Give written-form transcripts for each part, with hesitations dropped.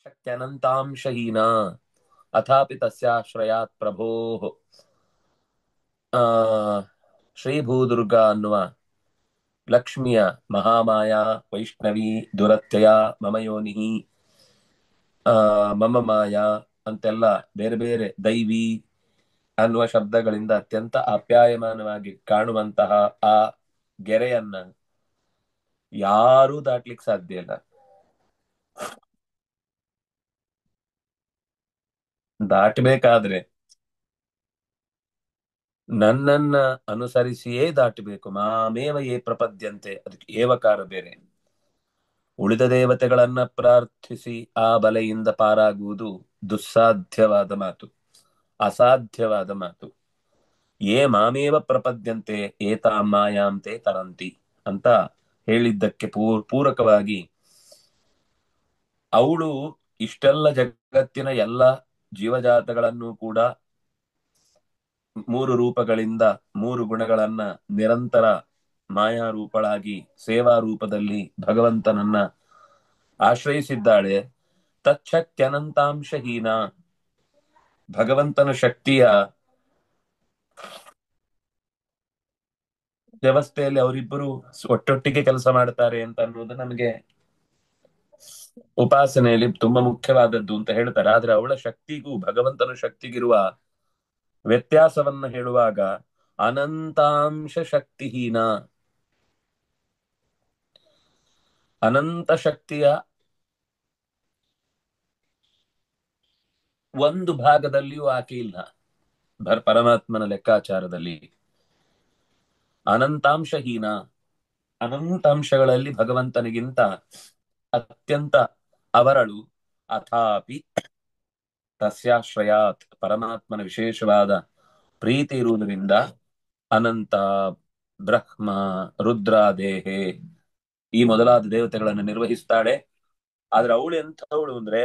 ಶಕ್ತ್ಯನಂತಾಂಶಹೀನಾ ಅಥಾಪಿ ತಸ್ಯಾಶ್ರಯಾತ್ ಪ್ರಭೋಃ ಆ ಶ್ರೀಭೂದುರ್ಗಾ ಅನ್ನುವ ಲಕ್ಷ್ಮಿಯ ಮಹಾಮಾಯಾ ವೈಷ್ಣವಿ ದುರತ್ಯಯ ಮಮ ಯೋನಿಹಿ ಆ ಮಮ ಮಾಯಾ ಅಂತೆಲ್ಲ ಬೇರೆ ಬೇರೆ ದೈವಿ ಅನ್ನುವ ಶಬ್ದಗಳಿಂದ ಅತ್ಯಂತ ಆಪ್ಯಾಯಮಾನವಾಗಿ ಕಾಣುವಂತಹ ಆ ಗೆರೆಯನ್ನ ಯಾರೂ ದಾಟ್ಲಿಕ್ಕೆ ಸಾಧ್ಯ ಇಲ್ಲ. ದಾಟಬೇಕಾದ್ರೆ ನನ್ನನ್ನ ಅನುಸರಿಸಿಯೇ ದಾಟಬೇಕು. ಮಾಮೇವ ಯೇ ಪ್ರಪದ್ಯಂತೆ, ಅದಕ್ಕೆ ಏವಕಾರ ಬೇರೆ. ಉಳಿದ ದೇವತೆಗಳನ್ನ ಪ್ರಾರ್ಥಿಸಿ ಆ ಬಲೆಯಿಂದ ಪಾರಾಗುವುದು ದುಸ್ಸಾಧ್ಯವಾದ ಮಾತು, ಅಸಾಧ್ಯವಾದ ಮಾತು. ಯೇ ಮಾಮೇವ ಪ್ರಪದ್ಯಂತೆ ಏತಾಂ ಮಾಯಾಂ ತೇ ತರಂತಿ ಅಂತ ಹೇಳಿದ್ದಕ್ಕೆ ಪೂರಕವಾಗಿ ಅವಳು ಇಷ್ಟೆಲ್ಲ ಜಗತ್ತಿನ ಎಲ್ಲ ಜೀವಜಾತಗಳನ್ನು ಕೂಡ ಮೂರು ರೂಪಗಳಿಂದ ಮೂರು ಗುಣಗಳನ್ನ ನಿರಂತರ ಮಾಯಾ ರೂಪಳಾಗಿ ಸೇವಾ ರೂಪದಲ್ಲಿ ಭಗವಂತನನ್ನ ಆಶ್ರಯಿಸಿದ್ದಾಳೆ. ತಚ್ಛಕ್ತ್ಯನಂತಾಂಶಹೀನ, ಭಗವಂತನ ಶಕ್ತಿಯ ವ್ಯವಸ್ಥೆಯಲ್ಲಿ ಅವರಿಬ್ಬರು ಒಟ್ಟೊಟ್ಟಿಗೆ ಕೆಲಸ ಮಾಡ್ತಾರೆ ಅಂತ ಅನ್ನೋದು ನಮಗೆ ಉಪಾಸನೆಯಲ್ಲಿ ತುಂಬಾ ಮುಖ್ಯವಾದದ್ದು ಅಂತ ಹೇಳ್ತಾರೆ. ಆದ್ರೆ ಅವಳ ಶಕ್ತಿಗೂ ಭಗವಂತನ ಶಕ್ತಿಗಿರುವ ವ್ಯತ್ಯಾಸವನ್ನ ಹೇಳುವಾಗ ಅನಂತಾಂಶ ಶಕ್ತಿಹೀನ, ಅನಂತ ಶಕ್ತಿಯ ಒಂದು ಭಾಗದಲ್ಲಿಯೂ ಆಕೆ ಇಲ್ಲ. ಪರಮಾತ್ಮನ ಲೆಕ್ಕಾಚಾರದಲ್ಲಿ ಅನಂತಾಂಶಹೀನ, ಅನಂತಾಂಶಗಳಲ್ಲಿ ಭಗವಂತನಿಗಿಂತ ಅತ್ಯಂತ ಅವರಳು. ಅಥಾಪಿ ತಸ್ಯಾಶ್ರಯಾತ್, ಪರಮಾತ್ಮನ ವಿಶೇಷವಾದ ಪ್ರೀತಿ ಇರುವುದರಿಂದ ಅನಂತ, ಬ್ರಹ್ಮ, ರುದ್ರಾದೇಹೆ ಈ ಮೊದಲಾದ ದೇವತೆಗಳನ್ನು ನಿರ್ವಹಿಸ್ತಾಳೆ. ಆದ್ರೆ ಅವಳು ಎಂಥವಳು ಅಂದ್ರೆ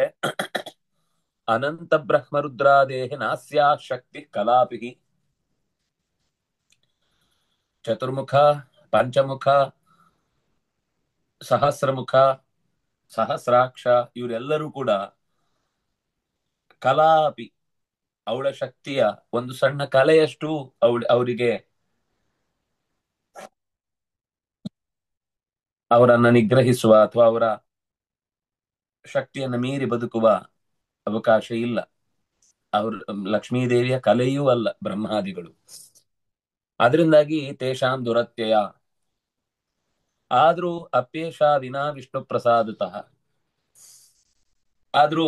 ಅನಂತ ಬ್ರಹ್ಮ ರುದ್ರಾದೇಹೆ ನಾಸ್ಯಾ ಶಕ್ತಿ ಕಲಾಪಿ. ಚತುರ್ಮುಖ, ಪಂಚಮುಖ, ಸಹಸ್ರಮುಖ, ಸಹಸ್ರಾಕ್ಷ ಇವರೆಲ್ಲರೂ ಕೂಡ ಕಲಾಪಿ, ಅವಳ ಶಕ್ತಿಯ ಒಂದು ಸಣ್ಣ ಕಲೆಯಷ್ಟು ಅವರಿಗೆ ಅವರನ್ನ ನಿಗ್ರಹಿಸುವ ಅಥವಾ ಅವರ ಶಕ್ತಿಯನ್ನು ಮೀರಿ ಬದುಕುವ ಅವಕಾಶ ಇಲ್ಲ. ಅವರು ಲಕ್ಷ್ಮೀದೇವಿಯ ಕಲೆಯೂ ಅಲ್ಲ ಬ್ರಹ್ಮಾದಿಗಳು. ಅದರಿಂದಾಗಿ ತೇಷಾಂ ದುರತ್ಯಯ. ಆದ್ರೂ ಅಪ್ಯೇಷ ವಿನಾ ವಿಷ್ಣು ಪ್ರಸಾದತಃ, ಆದ್ರೂ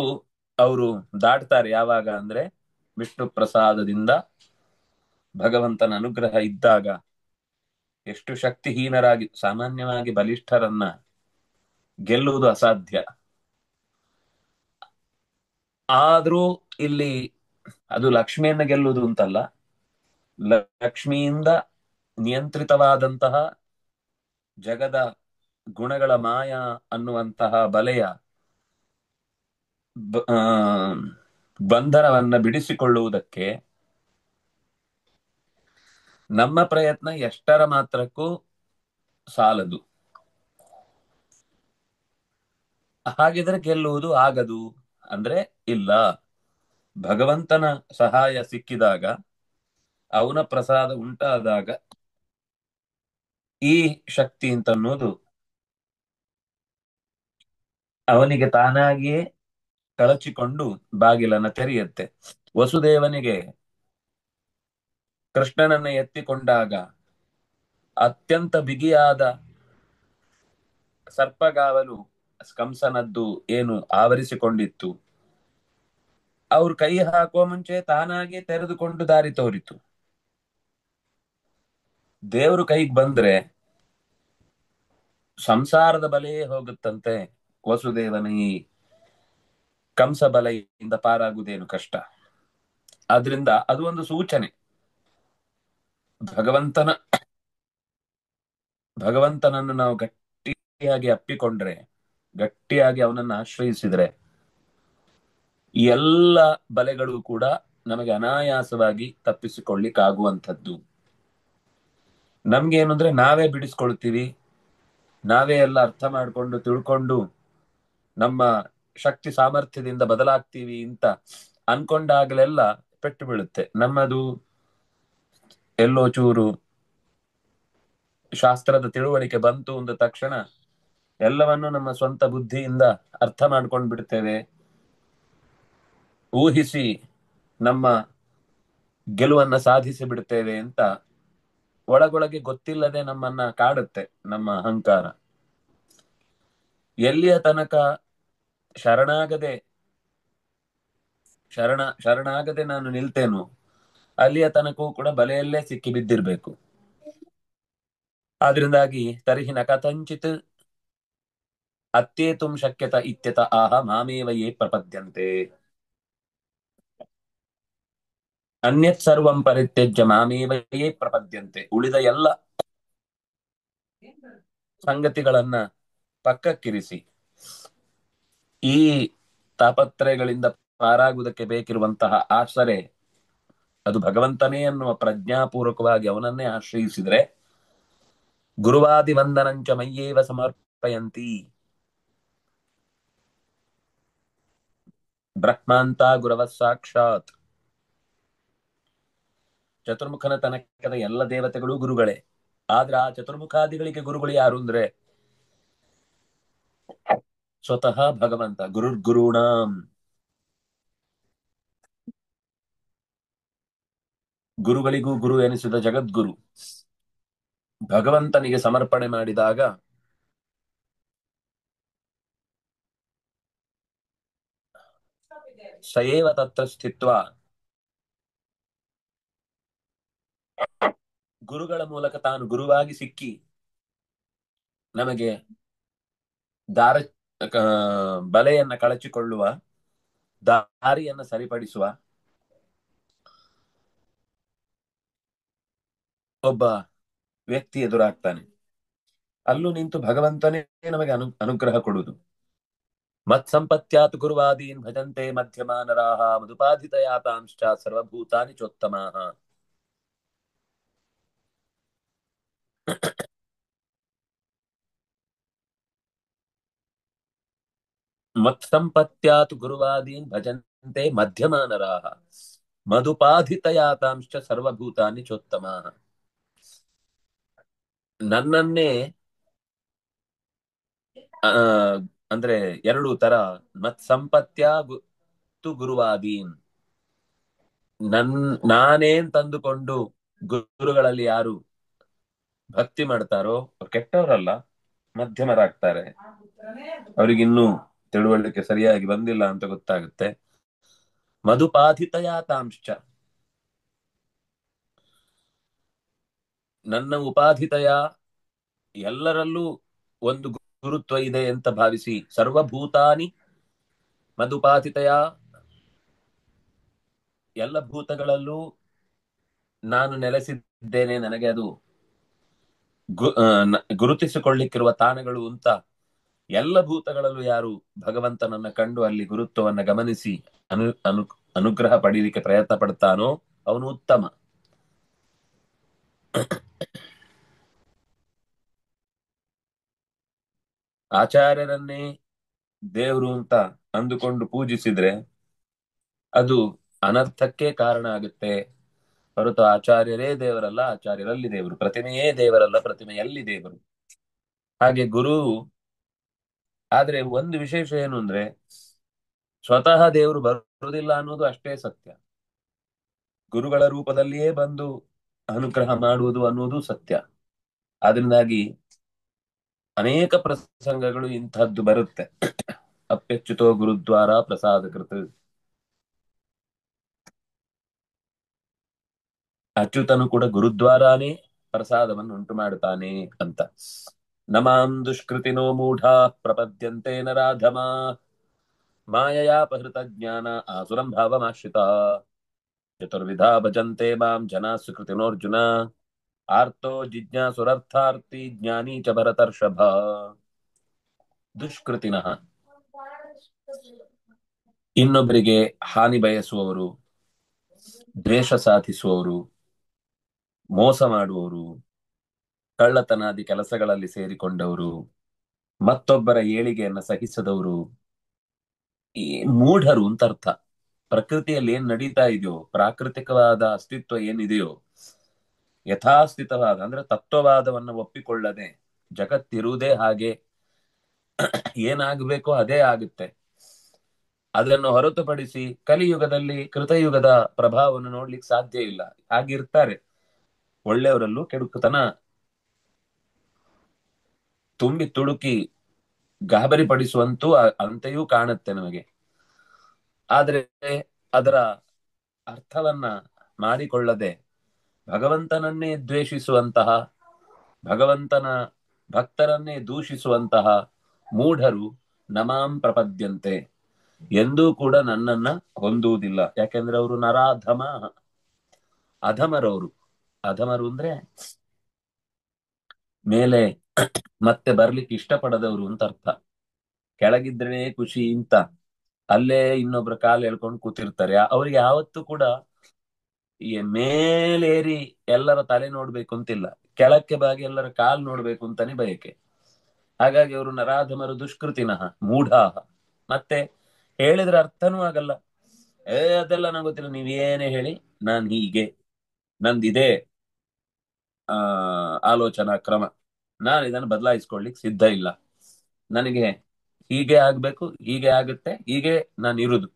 ಅವರು ದಾಟ್ತಾರೆ ಯಾವಾಗ ಅಂದ್ರೆ ವಿಷ್ಣು ಪ್ರಸಾದದಿಂದ, ಭಗವಂತನ ಅನುಗ್ರಹ ಇದ್ದಾಗ. ಎಷ್ಟು ಶಕ್ತಿಹೀನರಾಗಿ ಸಾಮಾನ್ಯವಾಗಿ ಬಲಿಷ್ಠರನ್ನ ಗೆಲ್ಲುವುದು ಅಸಾಧ್ಯ. ಆದ್ರೂ ಇಲ್ಲಿ ಅದು ಲಕ್ಷ್ಮಿಯನ್ನ ಗೆಲ್ಲುವುದು ಅಂತಲ್ಲ, ಲಕ್ಷ್ಮಿಯಿಂದ ನಿಯಂತ್ರಿತವಾದಂತಹ ಜಗದ ಗುಣಗಳ ಮಾಯಾ ಅನ್ನುವಂತಹ ಬಲೆಯ ಬಂಧನವನ್ನ ಬಿಡಿಸಿಕೊಳ್ಳುವುದಕ್ಕೆ ನಮ್ಮ ಪ್ರಯತ್ನ ಎಷ್ಟರ ಮಾತ್ರಕ್ಕೂ ಸಾಲದು. ಹಾಗಿದ್ರೆ ಗೆಲ್ಲುವುದು ಆಗದು ಅಂದ್ರೆ ಇಲ್ಲ. ಭಗವಂತನ ಸಹಾಯ ಸಿಕ್ಕಿದಾಗ, ಅವನ ಪ್ರಸಾದ ಉಂಟಾದಾಗ ಈ ಶಕ್ತಿ ಅಂತ ಅನ್ನೋದು ಅವನಿಗೆ ತಾನಾಗಿಯೇ ಕಳಚಿಕೊಂಡು ಬಾಗಿಲನ್ನ ತೆರೆಯುತ್ತೆ. ವಸುದೇವನಿಗೆ ಕೃಷ್ಣನನ್ನ ಎತ್ತಿಕೊಂಡಾಗ ಅತ್ಯಂತ ಬಿಗಿಯಾದ ಸರ್ಪಗಾವಲು ಕಂಸನದ್ದು ಏನು ಆವರಿಸಿಕೊಂಡಿತ್ತು, ಅವ್ರು ಕೈ ಹಾಕುವ ಮುಂಚೆ ತಾನಾಗಿ ತೆರೆದುಕೊಂಡು ದಾರಿ ತೋರಿತು. ದೇವರು ಕೈಗೆ ಬಂದ್ರೆ ಸಂಸಾರದ ಬಲೆಯೇ ಹೋಗುತ್ತಂತೆ. ವಸುದೇವನ ಈ ಕಂಸ ಬಲೆಯಿಂದ ಪಾರಾಗುವುದೇನು ಕಷ್ಟ. ಆದ್ರಿಂದ ಅದು ಒಂದು ಸೂಚನೆ. ಭಗವಂತನನ್ನು ನಾವು ಗಟ್ಟಿಯಾಗಿ ಅಪ್ಪಿಕೊಂಡ್ರೆ, ಗಟ್ಟಿಯಾಗಿ ಅವನನ್ನು ಆಶ್ರಯಿಸಿದ್ರೆ ಈ ಎಲ್ಲ ಬಲೆಗಳು ಕೂಡ ನಮಗೆ ಅನಾಯಾಸವಾಗಿ ತಪ್ಪಿಸಿಕೊಳ್ಳಿಕ್ಕಾಗುವಂಥದ್ದು. ನಮ್ಗೇನು ಅಂದ್ರೆ ನಾವೇ ಬಿಡಿಸ್ಕೊಳ್ತೀವಿ, ನಾವೇ ಎಲ್ಲ ಅರ್ಥ ಮಾಡ್ಕೊಂಡು ತಿಳ್ಕೊಂಡು ನಮ್ಮ ಶಕ್ತಿ ಸಾಮರ್ಥ್ಯದಿಂದ ಬದಲಾಗ್ತೀವಿ ಅಂತ ಅನ್ಕೊಂಡಾಗಲೆಲ್ಲ ಪೆಟ್ಟು ಬೀಳುತ್ತೆ. ನಮ್ಮದು ಎಲ್ಲೋ ಚೂರು ಶಾಸ್ತ್ರದ ತಿಳುವಳಿಕೆ ಬಂತು ಅಂದ ತಕ್ಷಣ ಎಲ್ಲವನ್ನು ನಮ್ಮ ಸ್ವಂತ ಬುದ್ಧಿಯಿಂದ ಅರ್ಥ ಮಾಡ್ಕೊಂಡು ಬಿಡ್ತೇವೆ. ಊಹಿಸಿ ನಮ್ಮ ಗೆಲುವನ್ನ ಸಾಧಿಸಿ ಬಿಡ್ತೇವೆ ಅಂತ ಒಳಗೊಳಗೆ ಗೊತ್ತಿಲ್ಲದೆ ನಮ್ಮನ್ನ ಕಾಡುತ್ತೆ ನಮ್ಮ ಅಹಂಕಾರ. ಎಲ್ಲಿಯ ತನಕ ಶರಣಾಗದೆ ಶರಣಾಗದೆ ನಾನು ನಿಲ್ತೇನು ಅಲ್ಲಿಯ ತನಕವೂ ಕೂಡ ಬಲೆಯಲ್ಲೇ ಸಿಕ್ಕಿ ಬಿದ್ದಿರ್ಬೇಕು. ಆದ್ರಿಂದಾಗಿ ತರ್ಹಿ ನ ಕಥಂಚಿತ್ ಅತ್ಯೇತುಂ ಶಕ್ಯತ ಇತ್ಯತ ಆಹ ಮಾಮೇವ ಯೇ ಪ್ರಪದ್ಯಂತೆ ಅನ್ಯತ್ ಸರ್ವಂ ಪರಿತ್ಯಜ್ಯ ಮಾಮೇವ ಯೇ ಪ್ರಪದ್ಯಂತೆ. ಉಳಿದ ಎಲ್ಲ ಸಂಗತಿಗಳನ್ನ ಪಕ್ಕಕ್ಕಿರಿಸಿ ಈ ತಾಪತ್ರಯಗಳಿಂದ ಪಾರಾಗುವುದಕ್ಕೆ ಬೇಕಿರುವಂತಹ ಆಸರೆ ಅದು ಭಗವಂತನೇ ಅನ್ನುವ ಪ್ರಜ್ಞಾಪೂರ್ವಕವಾಗಿ ಅವನನ್ನೇ ಆಶ್ರಯಿಸಿದ್ರೆ ಗುರುವಾದಿ ವಂದನಂಚ ಮಯ್ಯೇವ ಸಮರ್ಪಯಂತಿ ಬ್ರಹ್ಮಾಂತ ಗುರವ ಸಾಕ್ಷಾತ್. ಚತುರ್ಮುಖನ ತನಕದ ಎಲ್ಲ ದೇವತೆಗಳು ಗುರುಗಳೇ. ಆದ್ರೆ ಆ ಚತುರ್ಮುಖಾದಿಗಳಿಗೆ ಗುರುಗಳು ಯಾರು ಅಂದ್ರೆ ಸ್ವತಃ ಭಗವಂತ. ಗುರುರ್ಗುರುಣಾಂ. ಗುರುಗಳಿಗೂ ಗುರು ಎನಿಸಿದ ಜಗದ್ಗುರು ಭಗವಂತನಿಗೆ ಸಮರ್ಪಣೆ ಮಾಡಿದಾಗ ಸಯೇವ ತತ್ರ ಸ್ಥಿತ್ವ ಗುರುಗಳ ಮೂಲಕ ತಾನು ಗುರುವಾಗಿ ಸಿಕ್ಕಿ ನಮಗೆ ದಾರ ಬಲೆಯನ್ನ ಕಳಚಿಕೊಳ್ಳುವ ದಾರಿಯನ್ನ ಸರಿಪಡಿಸುವ ಒಬ್ಬ ವ್ಯಕ್ತಿ ಎದುರಾಗ್ತಾನೆ. ಅಲ್ಲೂ ನಿಂತು ಭಗವಂತನೇ ನಮಗೆ ಅನುಗ್ರಹ ಕೊಡುವುದು. ಮತ್ ಸಂಪತ್ಯಾತ್ ಗುರುವಾದೀನ್ ಭಜಂತೆ ಮಧ್ಯಮಾನರಾಹ ಮಧುಪಾಧಿತಯಾತಾಂಶ್ಚ ಸರ್ವಭೂತಾನಿ ಚೋತ್ತಮಾಹ. ಮತ್ಸಂಪತ್ಯಾತ್ ಗುರುವಾದೀನ್ ಭಜಂತೆ ಮಧ್ಯಮಾನರಾಹ ಮಧುಪಾಧಿತಯಾತಾಂಶ್ಚ ಸರ್ವಭೂತಾನಿ ಚೋತ್ತಮಾಹ. ನನ್ನನ್ನೇ ಆ ಅಂದ್ರೆ ಎರಡು ತರ. ಮತ್ಸಂಪತ್ಯ ಗುರುವಾದೀನ್, ನಾನೇನ್ ತಂದುಕೊಂಡು ಗುರುಗಳಲ್ಲಿ ಯಾರು ಭಕ್ತಿ ಮಾಡ್ತಾರೋ ಅವ್ರು ಕೆಟ್ಟವರಲ್ಲ, ಮಧ್ಯಮರಾಗ್ತಾರೆ. ಅವ್ರಿಗಿನ್ನೂ ತಿಳುವಳಿಕೆ ಸರಿಯಾಗಿ ಬಂದಿಲ್ಲ ಅಂತ ಗೊತ್ತಾಗುತ್ತೆ. ಮಧುಪಾಧಿತಯಾತಾಂಶ್ಚ, ನನ್ನ ಉಪಾಧಿತಯ ಎಲ್ಲರಲ್ಲೂ ಒಂದು ಗುರುತ್ವ ಇದೆ ಅಂತ ಭಾವಿಸಿ ಸರ್ವಭೂತಾನಿ ಮಧುಪಾಧಿತಯ ಎಲ್ಲ ಭೂತಗಳಲ್ಲೂ ನಾನು ನೆಲೆಸಿದ್ದೇನೆ, ನನಗೆ ಅದು ಗುರುತಿಸಿಕೊಳ್ಳಿಕ್ಕಿರುವ ತಾಣಗಳು ಅಂತ ಎಲ್ಲ ಭೂತಗಳಲ್ಲೂ ಯಾರು ಭಗವಂತನನ್ನ ಕಂಡು ಅಲ್ಲಿ ಗುರುತ್ವವನ್ನ ಗಮನಿಸಿ ಅನು ಅನು ಅನುಗ್ರಹ ಪಡೀಲಿಕ್ಕೆ ಪ್ರಯತ್ನ ಪಡ್ತಾನೋ ಅವನು ಉತ್ತಮ. ಆಚಾರ್ಯರನ್ನೇ ದೇವರು ಅಂತ ಅಂದುಕೊಂಡು ಪೂಜಿಸಿದ್ರೆ ಅದು ಅನರ್ಥಕ್ಕೆ ಕಾರಣ ಆಗುತ್ತೆ ಹೊರತು ಆಚಾರ್ಯರೇ ದೇವರಲ್ಲ, ಆಚಾರ್ಯರಲ್ಲಿ ದೇವರು. ಪ್ರತಿಮೆಯೇ ದೇವರಲ್ಲ, ಪ್ರತಿಮೆಯಲ್ಲಿ ದೇವರು. ಹಾಗೆ ಗುರು. ಆದ್ರೆ ಒಂದು ವಿಶೇಷ ಏನು ಅಂದ್ರೆ ಸ್ವತಃ ದೇವರು ಬರುವುದಿಲ್ಲ ಅನ್ನೋದು ಅಷ್ಟೇ ಸತ್ಯ. ಗುರುಗಳ ರೂಪದಲ್ಲಿಯೇ ಬಂದು ಅನುಗ್ರಹ ಮಾಡುವುದು ಅನ್ನೋದು ಸತ್ಯ. ಆದ್ರಿಂದಾಗಿ ಅನೇಕ ಪ್ರಸಂಗಗಳು ಇಂಥದ್ದು ಬರುತ್ತೆ. ಅಪ್ಯಚ್ಯುತೋ ಗುರುದ್ವಾರ ಪ್ರಸಾದ ಕೃತ. ಅಚ್ಯುತನು ಕೂಡ ಗುರುದ್ವಾರಾನೇ ಪ್ರಸಾದವನ್ನು ಉಂಟು ಮಾಡುತ್ತಾನೆ ಅಂತ. ನಮಾಂ ದುಷ್ಕೃತಿನೋ ಮೂಢಾ ಪ್ರಪದ್ಯಂತೆ ನರಾಧಮಾ ಮಾಯಯಾಪಹೃತ ಜ್ಞಾನ ಆಸುರಂ ಭಾವಮಾಶ್ರಿತ ಚತುರ್ವಿಧಾ ಭಜಂತೆ ಮಾಂ ಜನಾ ಸುಕೃತಿನೋರ್ಜುನ ಆರ್ತೋ ಜಿಜ್ಞಾಸುರರ್ಥಾರ್ಥಿ ಜ್ಞಾನಿ ಚ ಭರತರ್ಷಭ. ದುಷ್ಕೃತಿನಃ, ಇನ್ನೊಬ್ಬರಿಗೆ ಹಾನಿ ಬಯಸುವವರು, ದ್ವೇಷ ಸಾಧಿಸುವವರು, ಮೋಸ ಮಾಡುವವರು, ಕಳ್ಳತನಾದಿ ಕೆಲಸಗಳಲ್ಲಿ ಸೇರಿಕೊಂಡವರು, ಮತ್ತೊಬ್ಬರ ಏಳಿಗೆಯನ್ನು ಸಹಿಸದವರು, ಈ ಮೂಢರು ಅಂತ ಅರ್ಥ. ಪ್ರಕೃತಿಯಲ್ಲಿ ಏನ್ ನಡೀತಾ ಇದೆಯೋ, ಪ್ರಾಕೃತಿಕವಾದ ಅಸ್ತಿತ್ವ ಏನಿದೆಯೋ, ಯಥಾಸ್ಥಿತವಾದ ಅಂದ್ರೆ ತತ್ವವಾದವನ್ನು ಒಪ್ಪಿಕೊಳ್ಳದೆ ಜಗತ್ತಿರುವುದೇ ಹಾಗೆ, ಏನಾಗಬೇಕೋ ಅದೇ ಆಗುತ್ತೆ, ಅದನ್ನು ಹೊರತುಪಡಿಸಿ ಕಲಿಯುಗದಲ್ಲಿ ಕೃತಯುಗದ ಪ್ರಭಾವವನ್ನು ನೋಡ್ಲಿಕ್ಕೆ ಸಾಧ್ಯ ಇಲ್ಲ. ಹಾಗಿರ್ತಾರೆ ಒಳ್ಳೆಯವರಲ್ಲೂ ಕೆಡುಕುತನ ತುಂಬಿ ತುಳುಕಿ ಗಾಬರಿ ಪಡಿಸುವಂತೂ ಅಂತೆಯೂ ಕಾಣುತ್ತೆ ನಮಗೆ. ಆದ್ರೆ ಅದರ ಅರ್ಥವನ್ನ ಮಾಡಿಕೊಳ್ಳದೆ ಭಗವಂತನನ್ನೇ ದ್ವೇಷಿಸುವಂತಹ, ಭಗವಂತನ ಭಕ್ತರನ್ನೇ ದೂಷಿಸುವಂತಹ ಮೂಢರು ನಮಾಂ ಪ್ರಪದ್ಯಂತೆ, ಎಂದೂ ಕೂಡ ನನ್ನನ್ನ ಹೊಂದುವುದಿಲ್ಲ. ಯಾಕೆಂದ್ರೆ ಅವರು ನರಾಧಮ, ಅಧಮರವರು. ಅಧಮರು ಅಂದ್ರೆ ಮೇಲೆ ಮತ್ತೆ ಬರ್ಲಿಕ್ಕೆ ಇಷ್ಟಪಡದವರು ಅಂತ ಅರ್ಥ. ಕೆಳಗಿದ್ರೆ ಖುಷಿ ಅಂತ ಅಲ್ಲೇ ಇನ್ನೊಬ್ರ ಕಾಲು ಎಳ್ಕೊಂಡು ಕೂತಿರ್ತಾರೆ. ಅವ್ರಿಗೆ ಯಾವತ್ತೂ ಕೂಡ ಈ ಮೇಲೇರಿ ಎಲ್ಲರ ತಲೆ ನೋಡ್ಬೇಕು ಅಂತಿಲ್ಲ, ಕೆಳಕ್ಕೆ ಬಾಗಿ ಎಲ್ಲರ ಕಾಲ್ ನೋಡ್ಬೇಕು ಅಂತಾನೆ ಬಯಕೆ. ಹಾಗಾಗಿ ಅವರು ನರಾಧಮರು, ದುಷ್ಕೃತಿನಃ, ಮೂಢಾಹ. ಮತ್ತೆ ಹೇಳಿದ್ರೆ ಅರ್ಥನೂ ಆಗಲ್ಲ. ಅದೆಲ್ಲ ನಂಗೆ ಗೊತ್ತಿಲ್ಲ, ನೀವೇನೇ ಹೇಳಿ ನಾನ್ ಹೀಗೆ, ನಂದಿದೆ ಆಲೋಚನಾ ಕ್ರಮ, ನಾನು ಇದನ್ನು ಬದಲಾಯಿಸ್ಕೊಳ್ಲಿಕ್ಕೆ ಸಿದ್ಧ ಇಲ್ಲ, ನನಗೆ ಹೀಗೆ ಆಗ್ಬೇಕು, ಹೀಗೆ ಆಗುತ್ತೆ, ಹೀಗೆ ನಾನು ಇರುದು.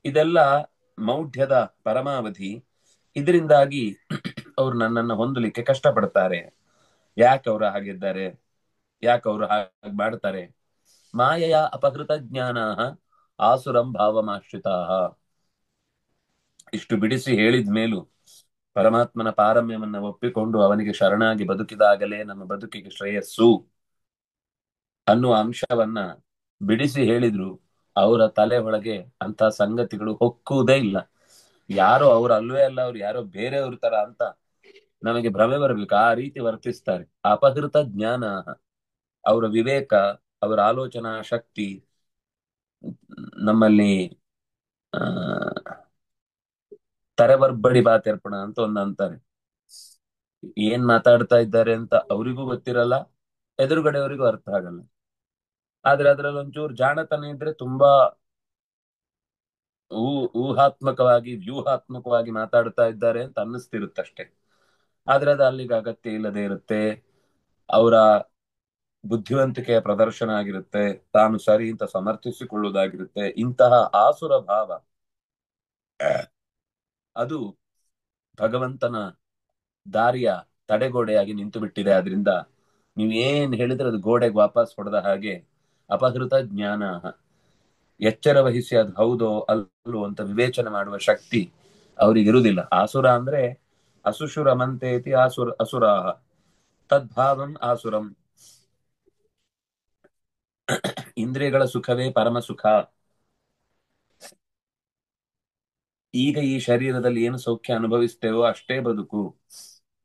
ಇದೆಲ್ಲ ಮೌಢ್ಯದ ಪರಮಾವಧಿ. ಇದರಿಂದಾಗಿ ಅವ್ರು ನನ್ನನ್ನು ಹೊಂದಲಿಕ್ಕೆ ಕಷ್ಟಪಡ್ತಾರೆ. ಯಾಕೆ ಅವ್ರು ಹಾಗಿದ್ದಾರೆ, ಯಾಕೆ ಅವ್ರು ಹಾಗೆ ಮಾಡ್ತಾರೆ? ಮಾಯೆಯ ಅಪಹೃತ ಜ್ಞಾನ ಆಸುರಂ ಭಾವಮಾಶ್ರಿತಾ. ಇಷ್ಟು ಬಿಡಿಸಿ ಹೇಳಿದ ಮೇಲೂ ಪರಮಾತ್ಮನ ಪಾರಮ್ಯವನ್ನ ಒಪ್ಪಿಕೊಂಡು ಅವನಿಗೆ ಶರಣಾಗಿ ಬದುಕಿದಾಗಲೇ ನಮ್ಮ ಬದುಕಿಗೆ ಶ್ರೇಯಸ್ಸು ಅನ್ನುವ ಅಂಶವನ್ನ ಬಿಡಿಸಿ ಹೇಳಿದ್ರು ಅವರ ತಲೆ ಒಳಗೆ ಅಂತ ಸಂಗತಿಗಳು ಹೊಕ್ಕುವುದೇ ಇಲ್ಲ. ಯಾರೋ ಅವ್ರು ಅಲ್ವೇ ಅಲ್ಲ, ಅವ್ರು ಯಾರೋ ಬೇರೆಯವ್ರ ತರ ಅಂತ ನಮಗೆ ಭ್ರಮೆ ಬರಬೇಕು. ಆ ರೀತಿ ವರ್ತಿಸ್ತಾರೆ. ಅಪಹೃತ ಜ್ಞಾನ, ಅವರ ವಿವೇಕ, ಅವರ ಆಲೋಚನಾ ಶಕ್ತಿ ನಮ್ಮಲ್ಲಿ ಆ ತರೆಬರ್ಬಡಿ ಬಾತೆರ್ಪಣ ಅಂತ ಒಂದು ಅಂತಾರೆ. ಏನ್ ಮಾತಾಡ್ತಾ ಇದ್ದಾರೆ ಅಂತ ಅವರಿಗೂ ಗೊತ್ತಿರಲ್ಲ, ಎದುರುಗಡೆಯವರಿಗೂ ಅರ್ಥ ಆಗಲ್ಲ. ಆದ್ರೆ ಅದ್ರಲ್ಲಿ ಒಂಚೂರು ಜಾಣತನ ಇದ್ರೆ ತುಂಬಾ ಊಹಾತ್ಮಕವಾಗಿ ವ್ಯೂಹಾತ್ಮಕವಾಗಿ ಮಾತಾಡ್ತಾ ಇದ್ದಾರೆ ಅಂತ ಅನ್ನಿಸ್ತಿರುತ್ತಷ್ಟೇ. ಆದ್ರೆ ಅದು ಅಲ್ಲಿಗೆ ಅಗತ್ಯ ಇಲ್ಲದೆ ಇರುತ್ತೆ. ಅವರ ಬುದ್ಧಿವಂತಿಕೆಯ ಪ್ರದರ್ಶನ ಆಗಿರುತ್ತೆ, ತಾನು ಸರಿ ಅಂತ ಸಮರ್ಥಿಸಿಕೊಳ್ಳುವುದಾಗಿರುತ್ತೆ. ಇಂತಹ ಆಸುರ ಭಾವ ಅದು ಭಗವಂತನ ದಾರಿಯ ತಡೆಗೋಡೆಯಾಗಿ ನಿಂತು ಬಿಟ್ಟಿದೆ. ಆದ್ರಿಂದ ನೀವೇನ್ ಹೇಳಿದ್ರೆ ಅದು ಗೋಡೆಗೆ ವಾಪಸ್ ಹೊಡೆದ ಹಾಗೆ. ಅಪಹೃತ ಜ್ಞಾನ, ಎಚ್ಚರ ವಹಿಸಿ ಅದು ಹೌದೋ ಅಲ್ಲೋ ಅಂತ ವಿವೇಚನೆ ಮಾಡುವ ಶಕ್ತಿ ಅವ್ರಿಗೆ ಇರುವುದಿಲ್ಲ. ಆಸುರ ಅಂದ್ರೆ ಅಸುಶುರ ಮಂತೇತಿ ಅಸುರಾಹ ತದ್ಭಾವಂ ಆಸುರಂ. ಇಂದ್ರಿಯಗಳ ಸುಖವೇ ಪರಮ ಸುಖ. ಈಗ ಈ ಶರೀರದಲ್ಲಿ ಏನು ಸೌಖ್ಯ ಅನುಭವಿಸ್ತೇವೋ ಅಷ್ಟೇ ಬದುಕು.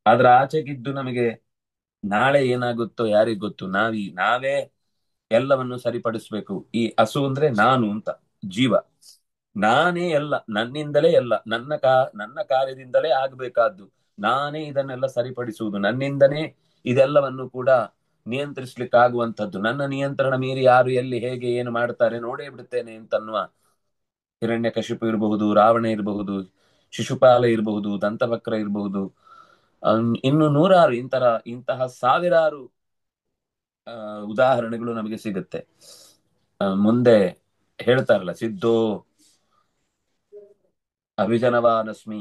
ಅದ್ರ ಆಚೆಗಿದ್ದು ನಮಗೆ ನಾಳೆ ಏನಾಗುತ್ತೋ ಯಾರಿಗ್ ಗೊತ್ತು. ನಾವೇ ಎಲ್ಲವನ್ನು ಸರಿಪಡಿಸ್ಬೇಕು. ಈ ಹಸು ಅಂದ್ರೆ ನಾನು ಅಂತ ಜೀವ, ನಾನೇ ಎಲ್ಲ, ನನ್ನಿಂದಲೇ ಎಲ್ಲ, ನನ್ನ ಕಾರ್ಯದಿಂದಲೇ ಆಗ್ಬೇಕಾದ್ದು, ನಾನೇ ಇದನ್ನೆಲ್ಲ ಸರಿಪಡಿಸುವುದು, ನನ್ನಿಂದನೇ ಇದೆಲ್ಲವನ್ನು ಕೂಡ ನಿಯಂತ್ರಿಸ್ಲಿಕ್ಕಾಗುವಂಥದ್ದು. ನನ್ನ ನಿಯಂತ್ರಣ ಮೀರಿ ಯಾರು ಎಲ್ಲಿ ಹೇಗೆ ಏನು ಮಾಡ್ತಾರೆ ನೋಡೇ ಬಿಡ್ತೇನೆ ಅಂತನ್ನುವ ಹಿರಣ್ಯಕಶಿಪು ಇರಬಹುದು, ರಾವಣ ಇರಬಹುದು, ಶಿಶುಪಾಲ ಇರಬಹುದು, ದಂತವಕ್ರ ಇರಬಹುದು, ಇನ್ನು ನೂರಾರು ಇಂತಹ ಸಾವಿರಾರು ಉದಾಹರಣೆಗಳು ನಮಗೆ ಸಿಗುತ್ತೆ. ಮುಂದೆ ಹೇಳ್ತಾರಲ್ಲ, ಸಿದ್ಧೋ ಅಭಿಜನವಾನಸ್ಮಿ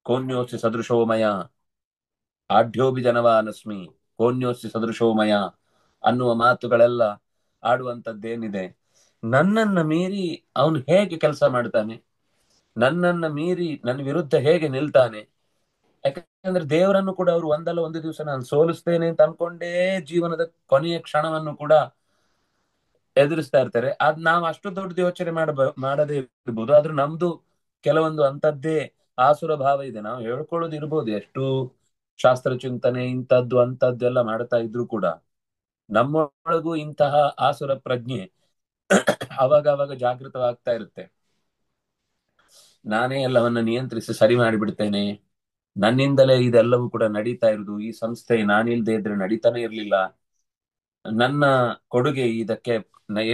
ಕೋನ್ಯೋಸ್ತಿ ಸದೃಶೋಮಯ, ಆಢ್ಯೋಭಿಜನವಾನಸ್ಮಿ ಕೋನ್ಯೋಸ್ತಿ ಸದೃಶೋಮಯ ಅನ್ನುವ ಮಾತುಗಳೆಲ್ಲ ಆಡುವಂತದ್ದೇನಿದೆ. ನನ್ನನ್ನ ಮೀರಿ ಅವನು ಹೇಗೆ ಕೆಲಸ ಮಾಡ್ತಾನೆ, ನನ್ನನ್ನ ಮೀರಿ ನನ್ನ ವಿರುದ್ಧ ಹೇಗೆ ನಿಲ್ತಾನೆ. ಯಾಕಂದ್ರೆ ದೇವರನ್ನು ಕೂಡ ಅವರು ಒಂದಲ್ಲ ಒಂದು ದಿವಸ ನಾನು ಸೋಲಿಸ್ತೇನೆ ಅಂತ ಅನ್ಕೊಂಡೇ ಜೀವನದ ಕೊನೆಯ ಕ್ಷಣವನ್ನು ಕೂಡ ಎದುರಿಸ್ತಾ ಇರ್ತಾರೆ. ಅದ್ ನಾವು ಅಷ್ಟು ದೊಡ್ಡದು ಯೋಚನೆ ಮಾಡದೇ ಇರ್ಬೋದು. ಆದ್ರೆ ನಮ್ದು ಕೆಲವೊಂದು ಅಂತದ್ದೇ ಆಸುರ ಭಾವ ಇದೆ. ನಾವು ಹೇಳ್ಕೊಳ್ಳೋದು ಇರ್ಬೋದು, ಎಷ್ಟು ಶಾಸ್ತ್ರ ಚಿಂತನೆ ಇಂಥದ್ದು ಅಂತದ್ದು ಎಲ್ಲ ಮಾಡ್ತಾ ಇದ್ರು ಕೂಡ ನಮ್ಮೊಳಗೂ ಇಂತಹ ಆಸುರ ಪ್ರಜ್ಞೆ ಅವಾಗ ಅವಾಗ ಜಾಗೃತವಾಗ್ತಾ ಇರುತ್ತೆ. ನಾನೇ ಎಲ್ಲವನ್ನ ನಿಯಂತ್ರಿಸಿ ಸರಿ ಮಾಡಿಬಿಡ್ತೇನೆ, ನನ್ನಿಂದಲೇ ಇದೆಲ್ಲವೂ ಕೂಡ ನಡೀತಾ ಇರುವುದು, ಈ ಸಂಸ್ಥೆ ನಾನಿಲ್ದೇ ಇದ್ರೆ ನಡೀತಾನೆ ಇರ್ಲಿಲ್ಲ, ನನ್ನ ಕೊಡುಗೆ ಇದಕ್ಕೆ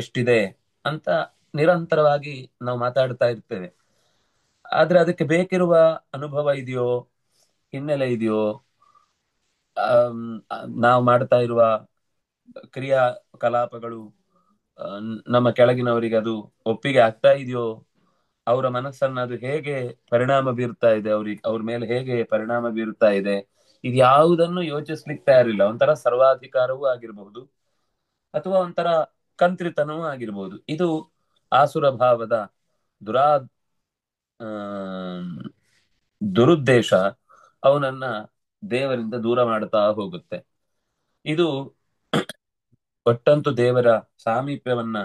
ಎಷ್ಟಿದೆ, ಅಂತ ನಿರಂತರವಾಗಿ ನಾವು ಮಾತಾಡ್ತಾ ಇರ್ತೇವೆ. ಆದ್ರೆ ಅದಕ್ಕೆ ಬೇಕಿರುವ ಅನುಭವ ಇದೆಯೋ, ಹಿನ್ನೆಲೆ ಇದೆಯೋ, ಆಮ್, ನಾವು ಮಾಡ್ತಾ ಇರುವ ಕ್ರಿಯಾ ಕಲಾಪಗಳು ನಮ್ಮ ಕೆಳಗಿನವರಿಗೆ ಅದು ಒಪ್ಪಿಗೆ ಆಗ್ತಾ ಇದೆಯೋ, ಅವರ ಮನಸ್ಸನ್ನ ಅದು ಹೇಗೆ ಪರಿಣಾಮ ಬೀರ್ತಾ ಇದೆ, ಅವ್ರ ಮೇಲೆ ಹೇಗೆ ಪರಿಣಾಮ ಬೀರ್ತಾ ಇದೆ, ಇದ್ಯಾವುದನ್ನು ಯೋಚಿಸ್ಲಿಕ್ಕೆ ತಯಾರಿಲ್ಲ. ಒಂಥರ ಸರ್ವಾಧಿಕಾರವೂ ಆಗಿರಬಹುದು, ಅಥವಾ ಒಂಥರ ಕಂತ್ರಿತನವೂ ಆಗಿರ್ಬೋದು. ಇದು ಆಸುರ ಭಾವದ ದುರಾ ಆಮ್, ದುರುದ್ದೇಶ ಅವನನ್ನ ದೇವರಿಂದ ದೂರ ಮಾಡ್ತಾ ಹೋಗುತ್ತೆ. ಇದು ಒಟ್ಟಂತೂ ದೇವರ ಸಾಮೀಪ್ಯವನ್ನ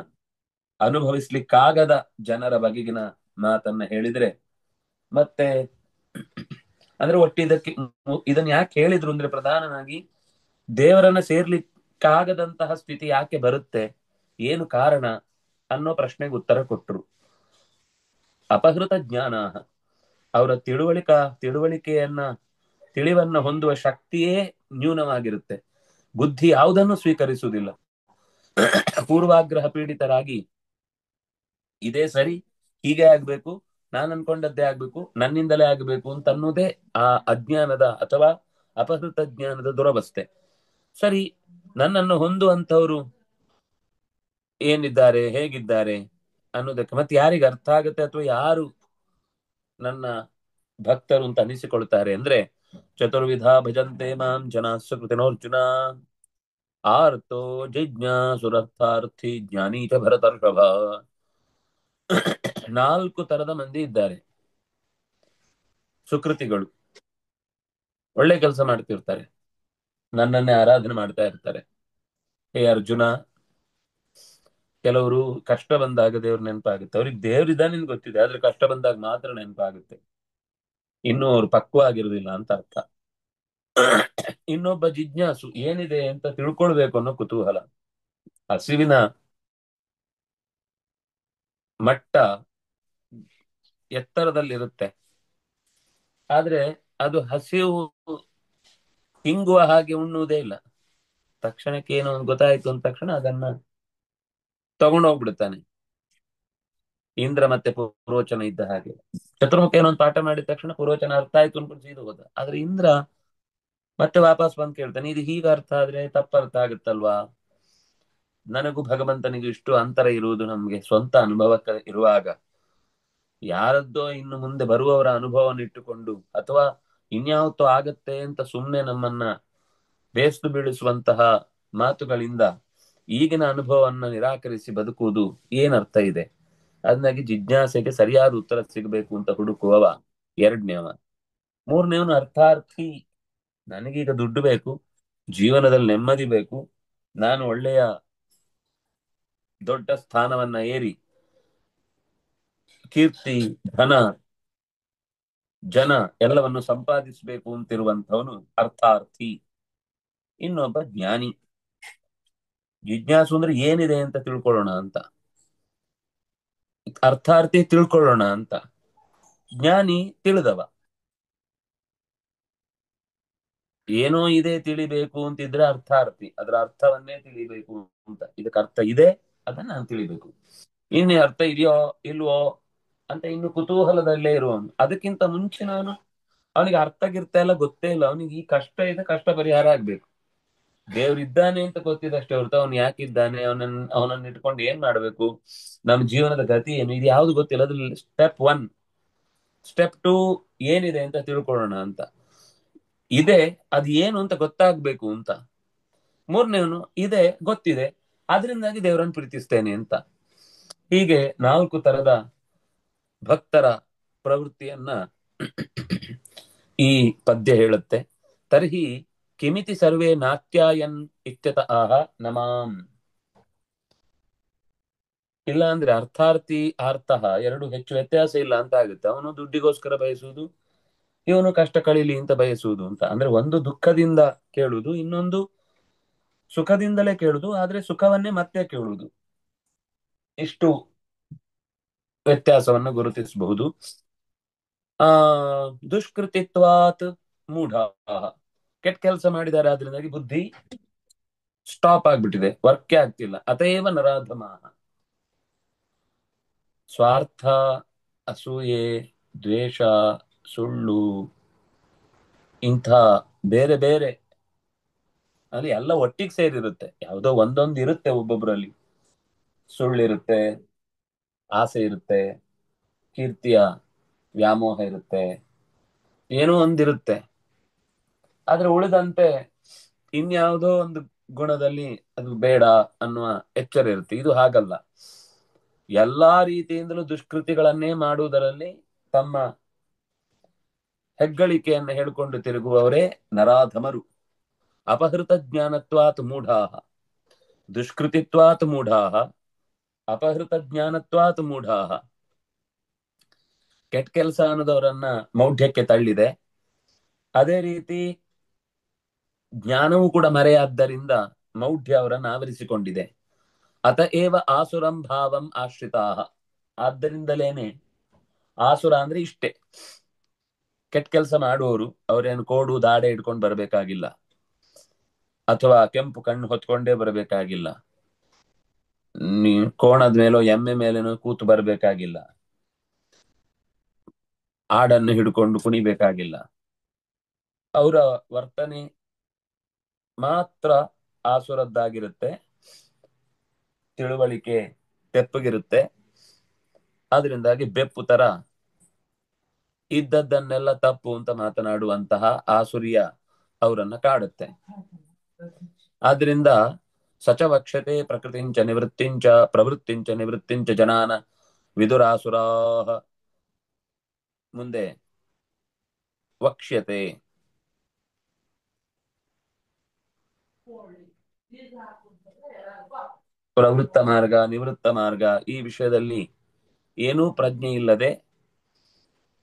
ಅನುಭವಿಸ್ಲಿಕ್ಕಾಗದ ಜನರ ಬಗೆಗಿನ ಮಾತನ್ನ ಹೇಳಿದ್ರೆ, ಮತ್ತೆ ಅಂದ್ರೆ ಒಟ್ಟು ಇದನ್ನ ಯಾಕೆ ಹೇಳಿದ್ರು ಅಂದ್ರೆ, ಪ್ರಧಾನವಾಗಿ ದೇವರನ್ನ ಸೇರ್ಲಿಕ್ಕಾಗದಂತಹ ಸ್ಥಿತಿ ಯಾಕೆ ಬರುತ್ತೆ, ಏನು ಕಾರಣ ಅನ್ನೋ ಪ್ರಶ್ನೆಗೆ ಉತ್ತರ ಕೊಟ್ರು. ಅಪಹೃತ ಜ್ಞಾನ, ಅವರ ತಿಳುವಳಿಕೆಯನ್ನ ತಿಳಿವನ್ನ ಹೊಂದುವ ಶಕ್ತಿಯೇ ನ್ಯೂನವಾಗಿರುತ್ತೆ. ಬುದ್ಧಿ ಯಾವುದನ್ನು ಸ್ವೀಕರಿಸುವುದಿಲ್ಲ. ಪೂರ್ವಾಗ್ರಹ ಪೀಡಿತರಾಗಿ ಇದೇ ಸರಿ, ಹೀಗೆ ಆಗ್ಬೇಕು, ನಾನು ಅನ್ಕೊಂಡದ್ದೇ ಆಗ್ಬೇಕು, ನನ್ನಿಂದಲೇ ಆಗ್ಬೇಕು ಅಂತ ಅನ್ನೋದೇ ಆ ಅಜ್ಞಾನದ ಅಥವಾ ಅಪಹೃತ ಜ್ಞಾನದ ದುರವಸ್ಥೆ. ಸರಿ, ನನ್ನನ್ನು ಹೊಂದುವಂತವ್ರು ಏನಿದ್ದಾರೆ, ಹೇಗಿದ್ದಾರೆ ಅನ್ನೋದಕ್ಕೆ ಮತ್ತೆ ಯಾರಿಗೆ ಅರ್ಥ ಆಗುತ್ತೆ, ಅಥವಾ ಯಾರು ನನ್ನ ಭಕ್ತರು ಅಂತ ಅನಿಸಿಕೊಳ್ತಾರೆ ಅಂದ್ರೆ, ಚತುರ್ವಿಧ ಭಜಂತೆ ಮಾಂ ಜನ ಸುಕೃತಿನೋರ್ಜುನ ಆರ್ತೋ ಜಿಜ್ಞಾಸುರರ್ಥಾರ್ಥಿ ಜ್ಞಾನಿ ಚ ಭರತರ್ಷಭ. 4 ತರದ ಮಂದಿ ಇದ್ದಾರೆ. ಸುಕೃತಿಗಳು, ಒಳ್ಳೆ ಕೆಲಸ ಮಾಡ್ತಿರ್ತಾರೆ, ನನ್ನನ್ನೇ ಆರಾಧನೆ ಮಾಡ್ತಾ ಇರ್ತಾರೆ. ಹೇ ಅರ್ಜುನ, ಕೆಲವರು ಕಷ್ಟ ಬಂದಾಗ ದೇವ್ರ ನೆನಪಾಗುತ್ತೆ. ಅವ್ರಿಗೆ ದೇವ್ರಿದ್ದಾನೆ ಗೊತ್ತಿದೆ, ಆದ್ರೆ ಕಷ್ಟ ಬಂದಾಗ ಮಾತ್ರ ನೆನಪಾಗುತ್ತೆ. ಇನ್ನು ಅವ್ರು ಪಕ್ವ ಆಗಿರುವುದಿಲ್ಲ ಅಂತ ಅರ್ಥ. ಇನ್ನೊಬ್ಬ ಜಿಜ್ಞಾಸು, ಏನಿದೆ ಅಂತ ತಿಳ್ಕೊಳ್ಬೇಕು ಅನ್ನೋ ಕುತೂಹಲ. ಹಸಿವಿನ ಮಟ್ಟ ಎತ್ತರದಲ್ಲಿರುತ್ತೆ, ಆದ್ರೆ ಅದು ಹಸಿವು ಹಿಂಗುವ ಹಾಗೆ ಉಣ್ಣುವುದೇ ಇಲ್ಲ. ತಕ್ಷಣಕ್ಕೆ ಏನೋ ಒಂದು ಗೊತ್ತಾಯ್ತು ಅಂದ ತಕ್ಷಣ ಅದನ್ನ ತಗೊಂಡೋಗ್ಬಿಡ್ತಾನೆ. ಇಂದ್ರ ಮತ್ತೆ ಪುರೋಚನ ಇದ್ದ ಹಾಗೆ. ಚತುರ್ಮುಖ ಏನೋ ಒಂದು ಪಾಠ ಮಾಡಿದ ತಕ್ಷಣ ಪುರೋಚನ ಅರ್ಥ ಆಯ್ತು ಅನ್ಕೊಂಡು ಸೀದು ಹೋದ. ಆದ್ರೆ ಇಂದ್ರ ಮತ್ತೆ ವಾಪಸ್ ಬಂದು ಕೇಳ್ತಾನೆ, ಇದು ಹೀಗೆ ಅರ್ಥ ಆದ್ರೆ ತಪ್ಪ ಅರ್ಥ ಆಗುತ್ತಲ್ವಾ, ನನಗೂ ಭಗವಂತನಿಗೂ ಇಷ್ಟು ಅಂತರ ಇರುವುದು ನಮ್ಗೆ ಸ್ವಂತ ಅನುಭವಕ್ಕೆ ಇರುವಾಗ, ಯಾರದ್ದೋ ಇನ್ನು ಮುಂದೆ ಬರುವವರ ಅನುಭವವನ್ನು ಇಟ್ಟುಕೊಂಡು ಅಥವಾ ಇನ್ಯಾವತ್ತೋ ಆಗತ್ತೆ ಅಂತ ಸುಮ್ಮನೆ ನಮ್ಮನ್ನ ಬೇಸ್ತು ಬೀಳಿಸುವಂತಹ ಮಾತುಗಳಿಂದ ಈಗಿನ ಅನುಭವವನ್ನು ನಿರಾಕರಿಸಿ ಬದುಕುವುದು ಏನರ್ಥ ಇದೆ? ಅದನ್ನಾಗಿ ಜಿಜ್ಞಾಸೆಗೆ ಸರಿಯಾದ ಉತ್ತರ ಸಿಗಬೇಕು ಅಂತ ಹುಡುಕುವವ 2ನೇವ. 3ನೇವನು ಅರ್ಥಾರ್ಥಿ, ನನಗೀಗ ದುಡ್ಡು ಬೇಕು, ಜೀವನದಲ್ಲಿ ನೆಮ್ಮದಿ ಬೇಕು, ನಾನು ಒಳ್ಳೆಯ ದೊಡ್ಡ ಸ್ಥಾನವನ್ನ ಏರಿ ಕೀರ್ತಿ, ಧನ, ಜನ ಎಲ್ಲವನ್ನು ಸಂಪಾದಿಸಬೇಕು ಅಂತಿರುವಂತವನು ಅರ್ಥಾರ್ಥಿ. ಇನ್ನೊಬ್ಬ ಜ್ಞಾನಿ. ಜಿಜ್ಞಾಸು ಅಂದ್ರೆ ಏನಿದೆ ಅಂತ ತಿಳ್ಕೊಳ್ಳೋಣ ಅಂತ, ಅರ್ಥಾರ್ಥಿ ತಿಳ್ಕೊಳ್ಳೋಣ ಅಂತ, ಜ್ಞಾನಿ ತಿಳಿದವ. ಏನೋ ಇದೆ ತಿಳಿಬೇಕು ಅಂತಿದ್ರೆ ಅರ್ಥಾರ್ಥಿ, ಅದರ ಅರ್ಥವನ್ನೇ ತಿಳಿಬೇಕು ಅಂತ. ಇದಕ್ಕೆ ಅರ್ಥ ಇದೆ, ಅದನ್ನ ನಾನು ತಿಳಿಬೇಕು. ಇನ್ನು ಅರ್ಥ ಇದೆಯೋ ಇಲ್ವೋ ಅಂತ ಇನ್ನು ಕುತೂಹಲದಲ್ಲೇ ಇರುವವನು. ಅದಕ್ಕಿಂತ ಮುಂಚೆ ಅವನಿಗೆ ಅರ್ಥ ಗಿರ್ತ ಎಲ್ಲ ಗೊತ್ತೇ ಇಲ್ಲ. ಅವನಿಗೆ ಈ ಕಷ್ಟ ಇದೆ, ಕಷ್ಟ ಪರಿಹಾರ ಆಗ್ಬೇಕು. ದೇವ್ರಿದ್ದಾನೆ ಅಂತ ಗೊತ್ತಿದಷ್ಟೇ ಹೊರತು ಅವನು ಯಾಕಿದ್ದಾನೆ, ಅವನನ್ನ ಇಟ್ಕೊಂಡು ಏನ್ ಮಾಡ್ಬೇಕು, ನಮ್ಮ ಜೀವನದ ಗತಿ ಏನು, ಇದು ಯಾವ್ದು ಗೊತ್ತಿಲ್ಲ. ಅದ್ರಲ್ಲಿ ಸ್ಟೆಪ್ 1. ಸ್ಟೆಪ್ 2 ಏನಿದೆ ಅಂತ ತಿಳ್ಕೊಳ್ಳೋಣ ಅಂತ. ಇದೆ, ಅದು ಏನು ಅಂತ ಗೊತ್ತಾಗ್ಬೇಕು ಅಂತ. 3ನೇವನು ಇದೆ, ಗೊತ್ತಿದೆ, ಆದ್ರಿಂದಾಗಿ ದೇವರನ್ನು ಪ್ರೀತಿಸ್ತೇನೆ ಅಂತ. ಹೀಗೆ 4 ತರದ ಭಕ್ತರ ಪ್ರವೃತ್ತಿಯನ್ನ ಈ ಪದ್ಯ ಹೇಳುತ್ತೆ. ತರ್ಹಿ ಕಿಮಿತಿ ಸರ್ವೇ ನಾಟ್ಯಾಯನ್ ಇತ್ಯತ ಆಹ ನಮಾಂ. ಇಲ್ಲ ಅಂದ್ರೆ ಅರ್ಥಾರ್ಥಿ ಅರ್ಥಃ ಎರಡು ಹೆಚ್ಚು ವ್ಯತ್ಯಾಸ ಇಲ್ಲ ಅಂತ ಆಗುತ್ತೆ. ಅವನು ದುಡ್ಡಿಗೋಸ್ಕರ ಬಯಸುವುದು, ಇವನು ಕಷ್ಟ ಕಳೀಲಿ ಅಂತ ಬಯಸುವುದು ಅಂತ. ಅಂದ್ರೆ ಒಂದು ದುಃಖದಿಂದ ಕೇಳುವುದು, ಇನ್ನೊಂದು ಸುಖದಿಂದಲೇ ಕೇಳುದು, ಆದ್ರೆ ಸುಖವನ್ನೇ ಮತ್ತೆ ಕೇಳುವುದು. ಇಷ್ಟು ವ್ಯತ್ಯಾಸವನ್ನು ಗುರುತಿಸಬಹುದು. ಆ ದುಷ್ಕೃತಿತ್ವಾತ್ ಮೂಢ, ಕೆಟ್ಟ ಕೆಲಸ ಮಾಡಿದ್ದಾರೆ, ಆದ್ರಿಂದಾಗಿ ಬುದ್ಧಿ ಸ್ಟಾಪ್ ಆಗ್ಬಿಟ್ಟಿದೆ, ವರ್ಕೇ ಆಗ್ತಿಲ್ಲ. ಅತೇವ ನರಾಧಮ, ಸ್ವಾರ್ಥ, ಅಸೂಯೆ, ದ್ವೇಷ, ಸುಳ್ಳು, ಇಂಥ ಬೇರೆ ಬೇರೆ ಅಲ್ಲಿ ಎಲ್ಲ ಒಟ್ಟಿಗೆ ಸೇರಿರುತ್ತೆ. ಯಾವುದೋ ಒಂದೊಂದು ಇರುತ್ತೆ ಒಬ್ಬೊಬ್ರಲ್ಲಿ. ಸುಳ್ಳಿರುತ್ತೆ, ಆಸೆ ಇರುತ್ತೆ, ಕೀರ್ತಿಯ ವ್ಯಾಮೋಹ ಇರುತ್ತೆ, ಏನೋ ಒಂದಿರುತ್ತೆ. ಆದ್ರೆ ಉಳಿದಂತೆ ಇನ್ಯಾವುದೋ ಒಂದು ಗುಣದಲ್ಲಿ ಅದು ಬೇಡ ಅನ್ನುವ ಎಚ್ಚರ ಇರುತ್ತೆ. ಇದು ಹಾಗಲ್ಲ. ಎಲ್ಲಾ ರೀತಿಯಿಂದಲೂ ದುಷ್ಕೃತಿಗಳನ್ನೇ ಮಾಡುವುದರಲ್ಲಿ ತಮ್ಮ ಹೆಗ್ಗಳಿಕೆಯನ್ನು ಹೇಳಿಕೊಂಡು ತಿರುಗುವವರೇ ನರಾಧಮರು. ಅಪಹೃತ ಜ್ಞಾನತ್ವಾತ್ ಮೂಢಾಹ, ದುಷ್ಕೃತಿತ್ವಾತ್ ಮೂಢಾಹ, ಅಪಹೃತ ಜ್ಞಾನತ್ವಾತ್ ಮೂಢಾಹ. ಕೆಟ್ಟ ಕೆಲಸ ಅನ್ನೋದವರನ್ನ ಮೌಢ್ಯಕ್ಕೆ ತಳ್ಳಿದೆ. ಅದೇ ರೀತಿ ಜ್ಞಾನವೂ ಕೂಡ ಮರೆಯಾದ್ದರಿಂದ ಮೌಢ್ಯ ಅವರನ್ನು ಆವರಿಸಿಕೊಂಡಿದೆ. ಅತಏವ ಆಸುರಂ ಭಾವಂ ಆಶ್ರಿತಾಹ. ಆದ್ದರಿಂದಲೇನೆ ಆಸುರ ಅಂದ್ರೆ ಇಷ್ಟೇ, ಕೆಟ್ಟ ಕೆಲಸ ಮಾಡುವವರು. ಅವರೇನು ಕೋಡು ದಾಡೆ ಇಟ್ಕೊಂಡು ಬರಬೇಕಾಗಿಲ್ಲ, ಅಥವಾ ಕೆಂಪು ಕಣ್ಣು ಹೊತ್ಕೊಂಡೇ ಬರಬೇಕಾಗಿಲ್ಲ, ಕೋಣದ ಮೇಲೋ ಎಮ್ಮೆ ಮೇಲೇನೋ ಕೂತು ಬರಬೇಕಾಗಿಲ್ಲ, ಆಡನ್ನು ಹಿಡ್ಕೊಂಡು ಕುಣಿಬೇಕಾಗಿಲ್ಲ. ಅವರ ವರ್ತನೆ ಮಾತ್ರ ಆಸುರದ್ದಾಗಿರುತ್ತೆ, ತಿಳುವಳಿಕೆ ತೆಪ್ಪಗಿರುತ್ತೆ. ಆದ್ರಿಂದಾಗಿ ಬೆಪ್ಪು ತರ ಇದ್ದದ್ದನ್ನೆಲ್ಲ ತಪ್ಪು ಅಂತ ಮಾತನಾಡುವಂತಹ ಆಸುರಿಯ ಅವರನ್ನ ಕಾಡುತ್ತೆ. ಆದ್ರಿಂದ ಸಚ ವಕ್ಷತೆ ಪ್ರಕೃತಿಂಚ ನಿವೃತ್ತಿಂಚ ಪ್ರವೃತ್ತಿಂಚ ನಿವೃತ್ತಿಂಚ ಜನಾನ ವಿದುರಾಸುರಾಹ. ಮುಂದೆ ವಕ್ಷ್ಯತೆ, ಪ್ರವೃತ್ತ ಮಾರ್ಗ, ನಿವೃತ್ತ ಮಾರ್ಗ, ಈ ವಿಷಯದಲ್ಲಿ ಏನೂ ಪ್ರಜ್ಞೆ ಇಲ್ಲದೆ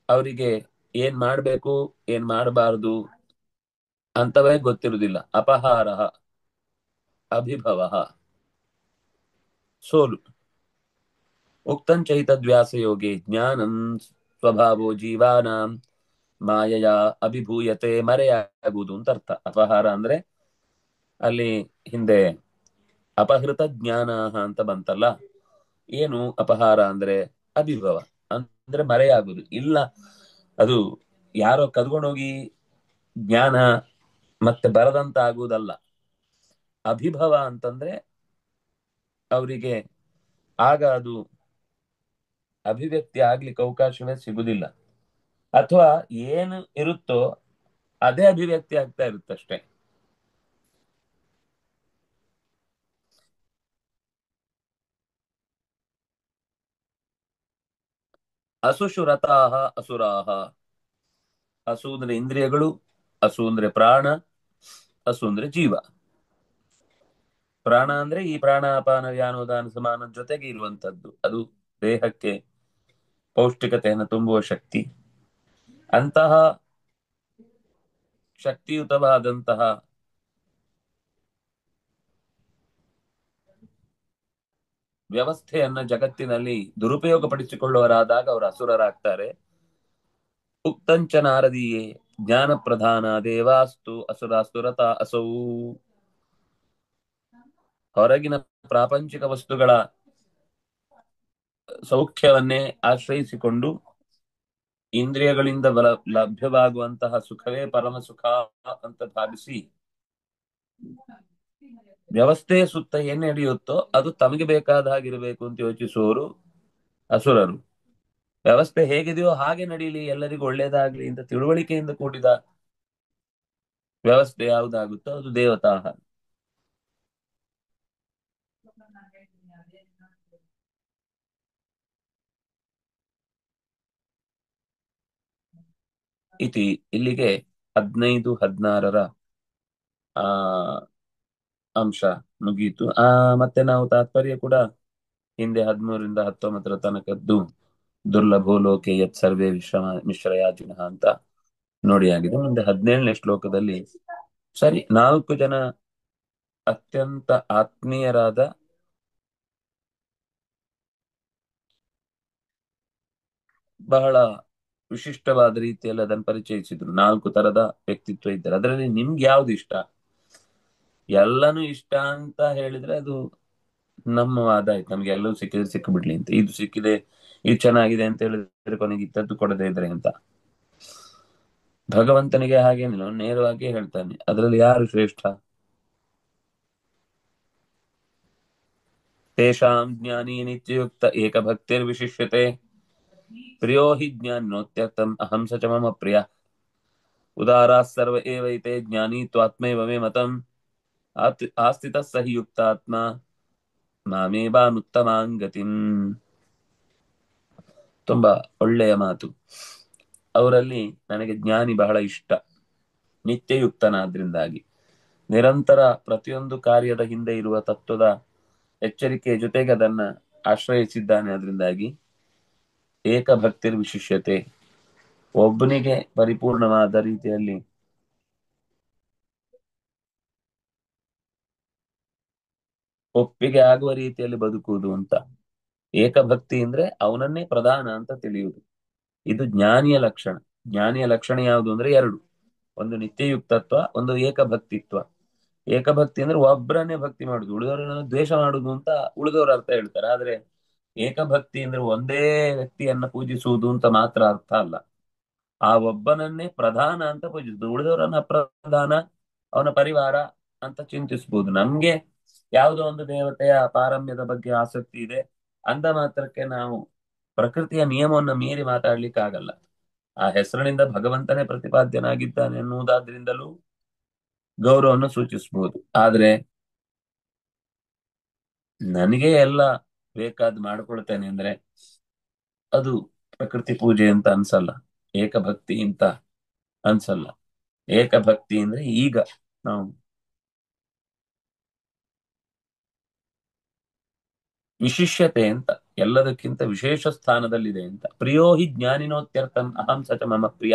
ಅವರಿಗೆ ಏನ್ ಮಾಡ್ಬೇಕು ಏನ್ ಮಾಡಬಾರದು ಅಂತವೇ ಗೊತ್ತಿರುವುದಿಲ್ಲ. ಅಪಹಾರ, ಅಭಿಭವ, ಸೋಲು. ಉಕ್ತಂಚೈತದ್ವ್ಯಾಸ ಯೋಗೆ ಜ್ಞಾನಂ ಸ್ವಭಾವೋ ಜೀವಾನಾಂ ಮಾಯೆಯ ಅಭಿಭೂಯತೆ, ಮರೆಯಾಗುವುದು ಅಂತ ಅರ್ಥ. ಅಪಹಾರ ಅಂದ್ರೆ ಅಲ್ಲಿ ಹಿಂದೆ ಅಪಹೃತ ಜ್ಞಾನ ಅಂತ ಬಂತಲ್ಲ, ಏನು ಅಪಹಾರ ಅಂದ್ರೆ ಅಭಿಭವ ಅಂದ್ರೆ ಮರೆಯಾಗುವುದು. ಇಲ್ಲ, ಅದು ಯಾರೋ ಕದ್ಕೊಂಡೋಗಿ ಜ್ಞಾನ ಮತ್ತೆ ಬರದಂತ ಆಗುವುದಲ್ಲ. ಅಭಿಭವ ಅಂತಂದ್ರೆ ಅವರಿಗೆ ಆಗ ಅದು ಅಭಿವ್ಯಕ್ತಿ ಆಗ್ಲಿಕ್ಕೆ ಅವಕಾಶವೇ ಸಿಗುದಿಲ್ಲ, ಅಥವಾ ಏನು ಇರುತ್ತೋ ಅದೇ ಅಭಿವ್ಯಕ್ತಿ ಆಗ್ತಾ ಇರುತ್ತಷ್ಟೇ. ಅಸುಷು ರಥಾಹ ಅಸುರಾಹ. ಅಸು ಅಂದ್ರೆ ಇಂದ್ರಿಯಗಳು, ಅಸು ಅಂದ್ರೆ ಪ್ರಾಣ, ಅಸು ಅಂದ್ರೆ ಜೀವ. ಪ್ರಾಣ ಅಂದ್ರೆ ಈ ಪ್ರಾಣಾಪಾನ ವ್ಯಾನೋದಾನ ಸಮಾನ ಜೊತೆಗೆ ಇರುವಂತದ್ದು. ಅದು ದೇಹಕ್ಕೆ ಪೌಷ್ಟಿಕತೆಯನ್ನು ತುಂಬುವ ಶಕ್ತಿ. ಅಂತಹ ಶಕ್ತಿಯುತವಾದಂತಹ ವ್ಯವಸ್ಥೆಯನ್ನ ಜಗತ್ತಿನಲ್ಲಿ ದುರುಪಯೋಗಪಡಿಸಿಕೊಳ್ಳುವರಾದಾಗ ಅವರು ಅಸುರರಾಗ್ತಾರೆ. ಉಕ್ತಂಚ ನಾರದೀಯೇ ಜ್ಞಾನ ಪ್ರಧಾನ ದೇವಾಸ್ತು ಅಸುರಾಸ್ತುರತ ಅಸೌ. ಹೊರಗಿನ ಪ್ರಾಪಂಚಿಕ ವಸ್ತುಗಳ ಸೌಖ್ಯವನ್ನೇ ಆಶ್ರಯಿಸಿಕೊಂಡು ಇಂದ್ರಿಯಗಳಿಂದ ಲಭ್ಯವಾಗುವಂತಹ ಸುಖವೇ ಪರಮ ಸುಖ ಅಂತ ಭಾವಿಸಿ ವ್ಯವಸ್ಥೆಯ ಸುತ್ತ ಏನ್ ನಡೆಯುತ್ತೋ ಅದು ತಮಗೆ ಬೇಕಾದ ಹಾಗಿರಬೇಕು ಅಂತ ಯೋಚಿಸುವವರು ಅಸುರರು. ವ್ಯವಸ್ಥೆ ಹೇಗಿದೆಯೋ ಹಾಗೆ ನಡೀಲಿ, ಎಲ್ಲರಿಗೂ ಒಳ್ಳೇದಾಗ್ಲಿ ಅಂತ ತಿಳುವಳಿಕೆಯಿಂದ ಕೂಡಿದ ವ್ಯವಸ್ಥೆ ಯಾವುದಾಗುತ್ತೋ ಅದು ದೇವತಾ. ಇತಿ ಇಲ್ಲಿಗೆ 15-16 ಆ ಅಂಶ ಮುಗಿಯಿತು. ಮತ್ತೆ ನಾವು ತಾತ್ಪರ್ಯ ಕೂಡ ಹಿಂದೆ 13-19 ತನಕದ್ದು ದುರ್ಲಭೋ ಲೋಕೆ ಯತ್ ಸರ್ವೇ ಮಿಶ್ರಯಾಜಿನಃ ಅಂತ ನೋಡಿ ಆಗಿದೆ. ಮುಂದೆ 17ನೇ ಶ್ಲೋಕದಲ್ಲಿ ಸರಿ 4 ಜನ ಅತ್ಯಂತ ಆತ್ಮೀಯರಾದ ಬಹಳ ವಿಶಿಷ್ಟವಾದ ರೀತಿಯಲ್ಲಿ ಅದನ್ನು ಪರಿಚಯಿಸಿದ್ರು. 4 ತರದ ವ್ಯಕ್ತಿತ್ವ ಇದ್ದಾರೆ. ಅದರಲ್ಲಿ ನಿಮ್ಗೆ ಯಾವ್ದು ಇಷ್ಟ? ಎಲ್ಲನೂ ಇಷ್ಟ ಅಂತ ಹೇಳಿದ್ರೆ ಅದು ನಮ್ಮ ವಾದ ಆಯ್ತು, ನಮ್ಗೆ ಎಲ್ಲವೂ ಸಿಕ್ಕಿದ್ರೆ ಸಿಕ್ಕಿಬಿಡ್ಲಿ ಅಂತ. ಇದು ಸಿಕ್ಕಿದೆ, ಇದು ಚೆನ್ನಾಗಿದೆ ಅಂತ ಹೇಳಿದ್ರೆ ಕೊನೆಗೆ ಇದ್ದದ್ದು ಕೊಡದೇ ಇದ್ರೆ ಅಂತ. ಭಗವಂತನಿಗೆ ಹಾಗೇನಿಲ್ಲ, ಅವ್ನು ನೇರವಾಗಿ ಹೇಳ್ತಾನೆ ಅದರಲ್ಲಿ ಯಾರು ಶ್ರೇಷ್ಠ. ತೇಷಾಂ ಜ್ಞಾನಿ ನಿತ್ಯಯುಕ್ತ ಏಕಭಕ್ತಿರ್ವಿಶಿಷ್ಯತೆ ಪ್ರಿಯೋ ಹಿ ಜ್ಞಾನೋತ್ಯರ್ಥಂ ಅಹಂ ಸ ಚ ಮಮ ಪ್ರಿಯ ಉದಾರಾಃ ಸರ್ವ ಏವೈತೆ ಜ್ಞಾನಿ ತ್ವಾತ್ಮೈವ ಮೇ ಮತಂ ಆಸ್ಥಿತಃ ಸ ಹಿ ಯುಕ್ತಾತ್ಮ ಮಾಮೇವಾನುತ್ತಮಾಂ ಗತಿಂ. ತುಂಬಾ ಒಳ್ಳೆಯ ಮಾತು. ಅವರಲ್ಲಿ ನನಗೆ ಜ್ಞಾನಿ ಬಹಳ ಇಷ್ಟ, ನಿತ್ಯಯುಕ್ತನಾದ್ರಿಂದಾಗಿ ನಿರಂತರ ಪ್ರತಿಯೊಂದು ಕಾರ್ಯದ ಹಿಂದೆ ಇರುವ ತತ್ವದ ಎಚ್ಚರಿಕೆಯ ಜೊತೆಗೆ ಅದನ್ನ ಆಶ್ರಯಿಸಿದ್ದಾನೆ. ಅದರಿಂದಾಗಿ ಏಕಭಕ್ತಿರ್ ವಿಶಿಷ್ಯತೆ, ಒಬ್ಬನಿಗೆ ಪರಿಪೂರ್ಣವಾದ ರೀತಿಯಲ್ಲಿ ಒಪ್ಪಿಗೆ ಆಗುವ ರೀತಿಯಲ್ಲಿ ಬದುಕುವುದು ಅಂತ. ಏಕಭಕ್ತಿ ಅಂದ್ರೆ ಅವನನ್ನೇ ಪ್ರಧಾನ ಅಂತ ತಿಳಿಯುವುದು. ಇದು ಜ್ಞಾನಿಯ ಲಕ್ಷಣ. ಜ್ಞಾನಿಯ ಲಕ್ಷಣ ಯಾವುದು ಅಂದ್ರೆ ಎರಡು: ಒಂದು ನಿತ್ಯಯುಕ್ತತ್ವ, ಒಂದು ಏಕಭಕ್ತಿತ್ವ. ಏಕಭಕ್ತಿ ಅಂದ್ರೆ ಒಬ್ಬರನ್ನೇ ಭಕ್ತಿ ಮಾಡುದು, ಉಳಿದವರನ್ನ ದ್ವೇಷ ಮಾಡುದು ಅಂತ ಉಳಿದವರ ಅರ್ಥ ಹೇಳ್ತಾರೆ. ಆದ್ರೆ ಏಕಭಕ್ತಿ ಅಂದ್ರೆ ಒಂದೇ ವ್ಯಕ್ತಿಯನ್ನ ಪೂಜಿಸುವುದು ಅಂತ ಮಾತ್ರ ಅರ್ಥ ಅಲ್ಲ. ಆ ಒಬ್ಬನನ್ನೇ ಪ್ರಧಾನ ಅಂತ ಪೂಜಿಸುದು, ಉಳಿದವರನ್ನ ಅಪ್ರಧಾನ, ಅವನ ಪರಿವಾರ ಅಂತ ಚಿಂತಿಸಬಹುದು. ನಮ್ಗೆ ಯಾವುದೋ ಒಂದು ದೇವತೆಯ ಪಾರಮ್ಯದ ಬಗ್ಗೆ ಆಸಕ್ತಿ ಇದೆ ಅಂದ ಮಾತ್ರಕ್ಕೆ ನಾವು ಪ್ರಕೃತಿಯ ನಿಯಮವನ್ನು ಮೀರಿ ಮಾತಾಡ್ಲಿಕ್ಕೆ ಆಗಲ್ಲ. ಆ ಹೆಸರಿನಿಂದ ಭಗವಂತನೇ ಪ್ರತಿಪಾದ್ಯನಾಗಿದ್ದಾನೆ ಎನ್ನುವುದಾದ್ರಿಂದಲೂ ಗೌರವವನ್ನು ಸೂಚಿಸಬಹುದು. ಆದ್ರೆ ನನಗೆ ಎಲ್ಲ ಬೇಕಾದ್ ಮಾಡ್ಕೊಳ್ತೇನೆ ಅಂದ್ರೆ ಅದು ಪ್ರಕೃತಿ ಪೂಜೆ ಅಂತ ಅನ್ಸಲ್ಲ, ಏಕಭಕ್ತಿ ಅಂತ ಅನ್ಸಲ್ಲ. ಏಕಭಕ್ತಿ ಅಂದ್ರೆ ಈಗ ನಾವು ವಿಶಿಷ್ಯತೆ ಅಂತ, ಎಲ್ಲದಕ್ಕಿಂತ ವಿಶೇಷ ಸ್ಥಾನದಲ್ಲಿದೆ ಅಂತ. ಪ್ರಿಯೋ ಹಿ ಜ್ಞಾನಿನೋತ್ಯರ್ಥಂ ಅಹಂ ಸಚ ಮಮ ಪ್ರಿಯ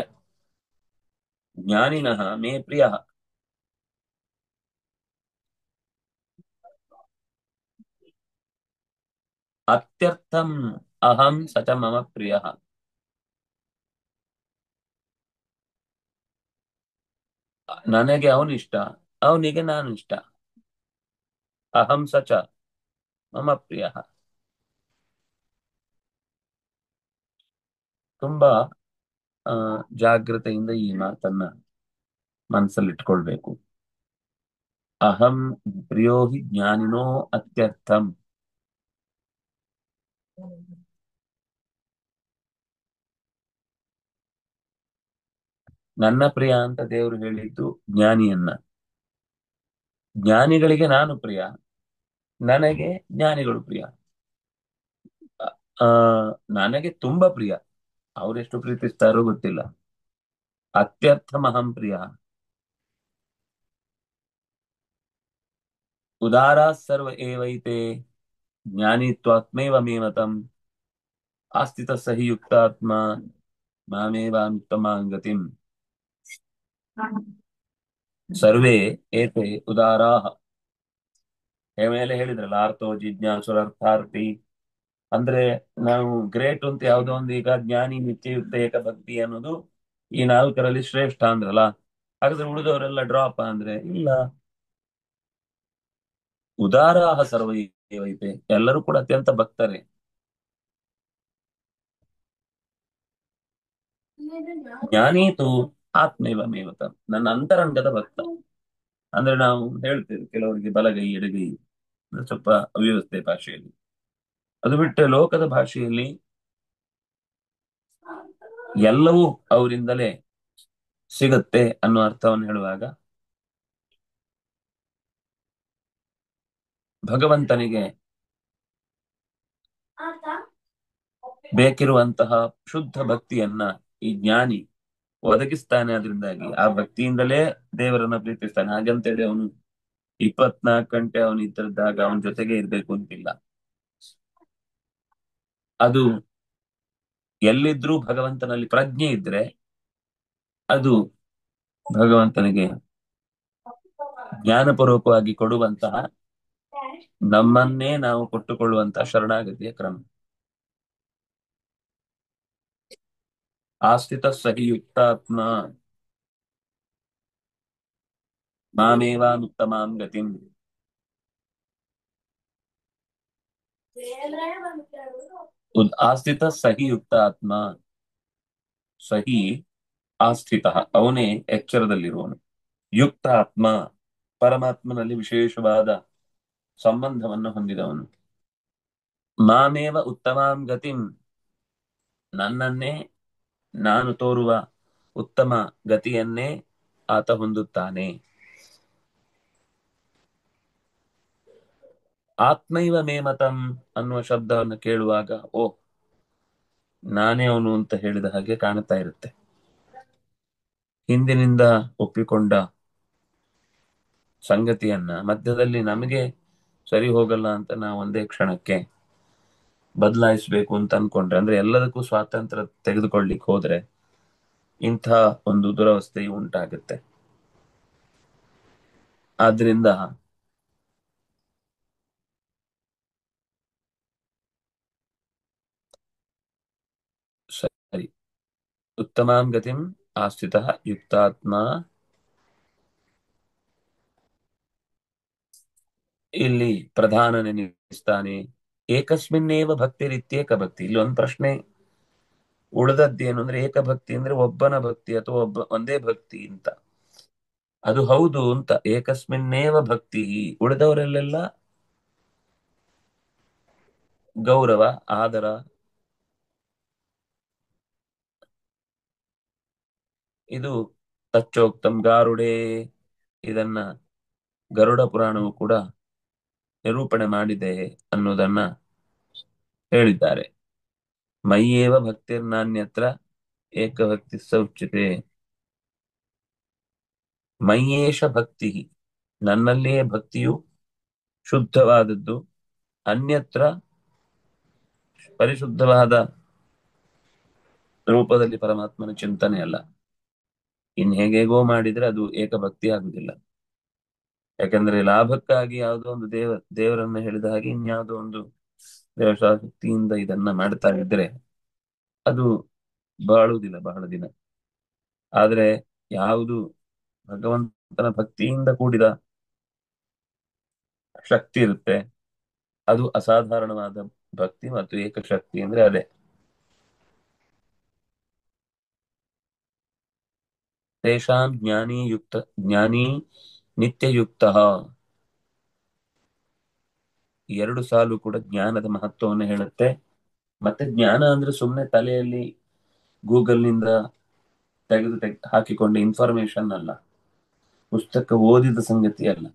ಜ್ಞಾನಿನಃ ಮೇ ಪ್ರಿಯ. ಅತ್ಯರ್ಥಂ ಅಹಂ ಸಚ ಮಮ ಪ್ರಿಯ. ನನಗೆ ಅವನು ಇಷ್ಟ, ಅವನಿಗೆ ನಾನು ಇಷ್ಟ. ಅಹಂ ಸಚ ಮಮ ಪ್ರಿಯ. ತುಂಬಾ ಆ ಜಾಗ್ರತೆಯಿಂದ ಈ ಮಾತನ್ನ ಮನಸ್ಸಲ್ಲಿಟ್ಕೊಳ್ಬೇಕು. ಅಹಂ ಪ್ರಿಯೋ ಹಿ ಜ್ಞಾನಿನೋ ಅತ್ಯರ್ಥಂ. ನನ್ನ ಪ್ರಿಯ ಅಂತ ದೇವರು ಹೇಳಿದ್ದು ಜ್ಞಾನಿಯನ್ನ. ಜ್ಞಾನಿಗಳಿಗೆ ನಾನು ಪ್ರಿಯ, ನನಗೆ ಜ್ಞಾನಿಗಳು ಪ್ರಿಯ. ಆ ನನಗೆ ತುಂಬಾ ಪ್ರಿಯ, ಅವರೆಷ್ಟು ಪ್ರೀತಿಸ್ತಾರೋ ಗೊತ್ತಿಲ್ಲ. ಅತ್ಯರ್ಥಮಹಂ ಪ್ರಿಯ. ಉದಾರ ಸರ್ವ ಏವೈತೆ ಜ್ಞಾನಿ ತ್ವಾತ್ಮೈವ ಮೇ ಮತಂ ಆಸ್ಥಿತ ಸಹಿ ಯುಕ್ತಾತ್ಮ ಮಾಮೇವಾನುತ್ತಮಾಂ ಗತಿಂ. ಸರ್ವೇ ಏತೆ ಉದಾರಾಹ. ಮೇಲೆ ಹೇಳಿದ್ರಲ್ಲ, ಆರ್ತೋ ಜಿಜ್ಞಾಸುರರ್ಥಾರ್ಥಿ ಅಂದ್ರೆ ನಾವು ಗ್ರೇಟ್ ಅಂತ ಯಾವುದೋ ಒಂದು, ಈಗ ಜ್ಞಾನಿ ನಿತ್ಯಯುಕ್ತ ಏಕಭಕ್ತಿ ಅನ್ನೋದು ಈ ನಾಲ್ಕರಲ್ಲಿ ಶ್ರೇಷ್ಠ ಅಂದ್ರಲ್ಲ, ಹಾಗಾದ್ರೆ ಉಳಿದವರೆಲ್ಲ ಡ್ರಾಪ್ ಅಂದ್ರೆ ಇಲ್ಲ. ಉದಾರಾಹ ಸರ್ವ ಏವೈತೆ, ಎಲ್ಲರೂ ಕೂಡ ಅತ್ಯಂತ ಭಕ್ತರೇ. ಜ್ಞಾನೀತು ಆತ್ಮೈವ ಮೇವತ, ನನ್ನ ಅಂತರಂಗದ ಭಕ್ತ. ಅಂದ್ರೆ ನಾವು ಹೇಳ್ತೇವೆ ಕೆಲವರಿಗೆ ಬಲಗೈ ಎಡಗೈ, ಅಂದ್ರೆ ಸ್ವಲ್ಪ ಅವ್ಯವಸ್ಥೆ ಭಾಷೆಯಲ್ಲಿ. ಅದು ಬಿಟ್ಟರೆ ಲೋಕದ ಭಾಷೆಯಲ್ಲಿ ಎಲ್ಲವೂ ಅವರಿಂದಲೇ ಸಿಗುತ್ತೆ ಅನ್ನೋ ಅರ್ಥವನ್ನು ಹೇಳುವಾಗ ಭಗವಂತನಿಗೆ ಬೇಕಿರುವಂತಹ ಶುದ್ಧ ಭಕ್ತಿಯನ್ನ ಈ ಜ್ಞಾನಿ ಒದಗಿಸ್ತಾನೆ. ಅದರಿಂದಾಗಿ ಆ ಭಕ್ತಿಯಿಂದಲೇ ದೇವರನ್ನ ಪ್ರೀತಿಸ್ತಾನೆ. ಹಾಗಂತೇಳಿ ಅವನು 24 ಗಂಟೆ ಅವನು ಇದ್ದಾಗ ಅವನ ಜೊತೆಗೆ ಇರ್ಬೇಕು ಅಂತಿಲ್ಲ. ಅದು ಎಲ್ಲಿದ್ರೂ ಭಗವಂತನಲ್ಲಿ ಪ್ರಜ್ಞೆ ಇದ್ರೆ ಅದು ಭಗವಂತನಿಗೆ ಜ್ಞಾನಪೂರ್ವಕವಾಗಿ ಕೊಡುವಂತಹ, ನಮ್ಮನ್ನೇ ನಾವು ಕೊಟ್ಟುಕೊಳ್ಳುವಂತಹ ಶರಣಾಗತಿಯ ಕ್ರಮ. ಆಸ್ಥಿತ ಸಹಿ ಯುಕ್ತಾತ್ಮ ಮಾಮೇವಾನುತ್ತಮಾಂ ಗತಿಂ. ಆಸ್ಥಿತ ಸಹಿ ಯುಕ್ತ ಆತ್ಮ, ಸಹಿ ಆಸ್ಥಿತ, ಅವನೇ ಎಚ್ಚರದಲ್ಲಿರುವನು. ಯುಕ್ತ ಆತ್ಮ, ಪರಮಾತ್ಮನಲ್ಲಿ ವಿಶೇಷವಾದ ಸಂಬಂಧವನ್ನು ಹೊಂದಿದವನು. ಮಾಮೇವ ಉತ್ತಮಾಂ ಗತಿಂ, ನನ್ನನ್ನೇ, ನಾನು ತೋರುವ ಉತ್ತಮ ಗತಿಯನ್ನೇ ಆತ ಹೊಂದುತ್ತಾನೆ. ಆತ್ಮೈವ ಮೇಮತಂ ಅನ್ನುವ ಶಬ್ದವನ್ನು ಕೇಳುವಾಗ ಓ, ನಾನೇ ಅವನು ಅಂತ ಹೇಳಿದ ಹಾಗೆ ಕಾಣುತ್ತಾ ಇರುತ್ತೆ. ಹಿಂದಿನಿಂದ ಒಪ್ಪಿಕೊಂಡ ಸಂಗತಿಯನ್ನ ಮಧ್ಯದಲ್ಲಿ ನಮಗೆ ಸರಿ ಹೋಗಲ್ಲ ಅಂತ ನಾವು ಒಂದೇ ಕ್ಷಣಕ್ಕೆ ಬದಲಾಯಿಸಬೇಕು ಅಂತ ಅನ್ಕೊಂಡ್ರೆ, ಅಂದ್ರೆ ಎಲ್ಲದಕ್ಕೂ ಸ್ವಾತಂತ್ರ್ಯ ತೆಗೆದುಕೊಳ್ಳಿಕ್ ಹೋದ್ರೆ ಇಂಥ ಒಂದು ದುರವಸ್ಥೆಯು ಉಂಟಾಗುತ್ತೆ. ಆದ್ರಿಂದ ಸರಿ, ಉತ್ತಮಾಂ ಗತಿಂ ಆಸ್ಥಿತ ಯುಕ್ತಾತ್ಮ, ಇಲ್ಲಿ ಪ್ರಧಾನ ನೆನೆಸ್ತಾನೆ. ಏಕಸ್ಮಿನ್ನೇವ ಭಕ್ತಿರಿತ್ಯೇಕ ಭಕ್ತಿ. ಇಲ್ಲಿ ಒಂದು ಪ್ರಶ್ನೆ ಉಳಿದದ್ದೇನು ಅಂದ್ರೆ, ಏಕಭಕ್ತಿ ಅಂದ್ರೆ ಒಬ್ಬನ ಭಕ್ತಿ ಅಥವಾ ಒಂದೇ ಭಕ್ತಿ ಅಂತ. ಅದು ಹೌದು ಅಂತ. ಏಕಸ್ಮಿನ್ನೇವ ಭಕ್ತಿ, ಉಳಿದವರಲ್ಲೆಲ್ಲ ಗೌರವ ಆದರ. ಇದು ತಚ್ಚೋಕ್ತಂ ಗಾರುಡೆ, ಇದನ್ನ ಗರುಡ ಪುರಾಣವು ಕೂಡ ನಿರೂಪಣೆ ಮಾಡಿದೆ ಅನ್ನೋದನ್ನ ಹೇಳಿದ್ದಾರೆ. ಮಯ್ಯೇವ ಭಕ್ತಿರ್ನಾನ್ಯತ್ರ ಏಕಭಕ್ತಿ ಸೌಚ್ಯತೆ. ಮಯ್ಯೇಷ ಭಕ್ತಿ, ನನ್ನಲ್ಲಿಯೇ ಭಕ್ತಿಯು ಶುದ್ಧವಾದದ್ದು, ಅನ್ಯತ್ರ ಪರಿಶುದ್ಧವಾದ ರೂಪದಲ್ಲಿ ಪರಮಾತ್ಮನ ಚಿಂತನೆ ಅಲ್ಲ. ಇನ್ ಹೇಗೇಗೋ ಮಾಡಿದ್ರೆ ಅದು ಏಕಭಕ್ತಿ ಆಗುದಿಲ್ಲ. ಯಾಕಂದ್ರೆ ಲಾಭಕ್ಕಾಗಿ ಯಾವುದೋ ಒಂದು ದೇವರನ್ನ ಹೇಳಿದ ಹಾಗೆ ಇನ್ಯಾವುದೋ ಒಂದು ದೇವಶಕ್ತಿಯಿಂದ ಇದನ್ನ ಮಾಡ್ತಾ ಇದ್ರೆ ಅದು ಬಾಳುವುದಿಲ್ಲ ಬಹಳ ದಿನ. ಆದ್ರೆ ಯಾವುದು ಭಗವಂತನ ಭಕ್ತಿಯಿಂದ ಕೂಡಿದ ಶಕ್ತಿ ಇರುತ್ತೆ, ಅದು ಅಸಾಧಾರಣವಾದ ಭಕ್ತಿ ಮತ್ತು ಏಕಶಕ್ತಿ ಅಂದ್ರೆ ಅದೇ. ತೇಷಾಂ ಜ್ಞಾನಿ ನಿತ್ಯಯುಕ್ತ. ಎರಡು ಸಾಲು ಕೂಡ ಜ್ಞಾನದ ಮಹತ್ವವನ್ನು ಹೇಳುತ್ತೆ. ಮತ್ತೆ ಜ್ಞಾನ ಅಂದ್ರೆ ಸುಮ್ಮನೆ ತಲೆಯಲ್ಲಿ ಗೂಗಲ್ ನಿಂದ ತೆಗೆದು ಹಾಕಿಕೊಂಡ ಇನ್ಫಾರ್ಮೇಶನ್ ಅಲ್ಲ, ಪುಸ್ತಕ ಓದಿದ ಸಂಗತಿ ಅಲ್ಲ.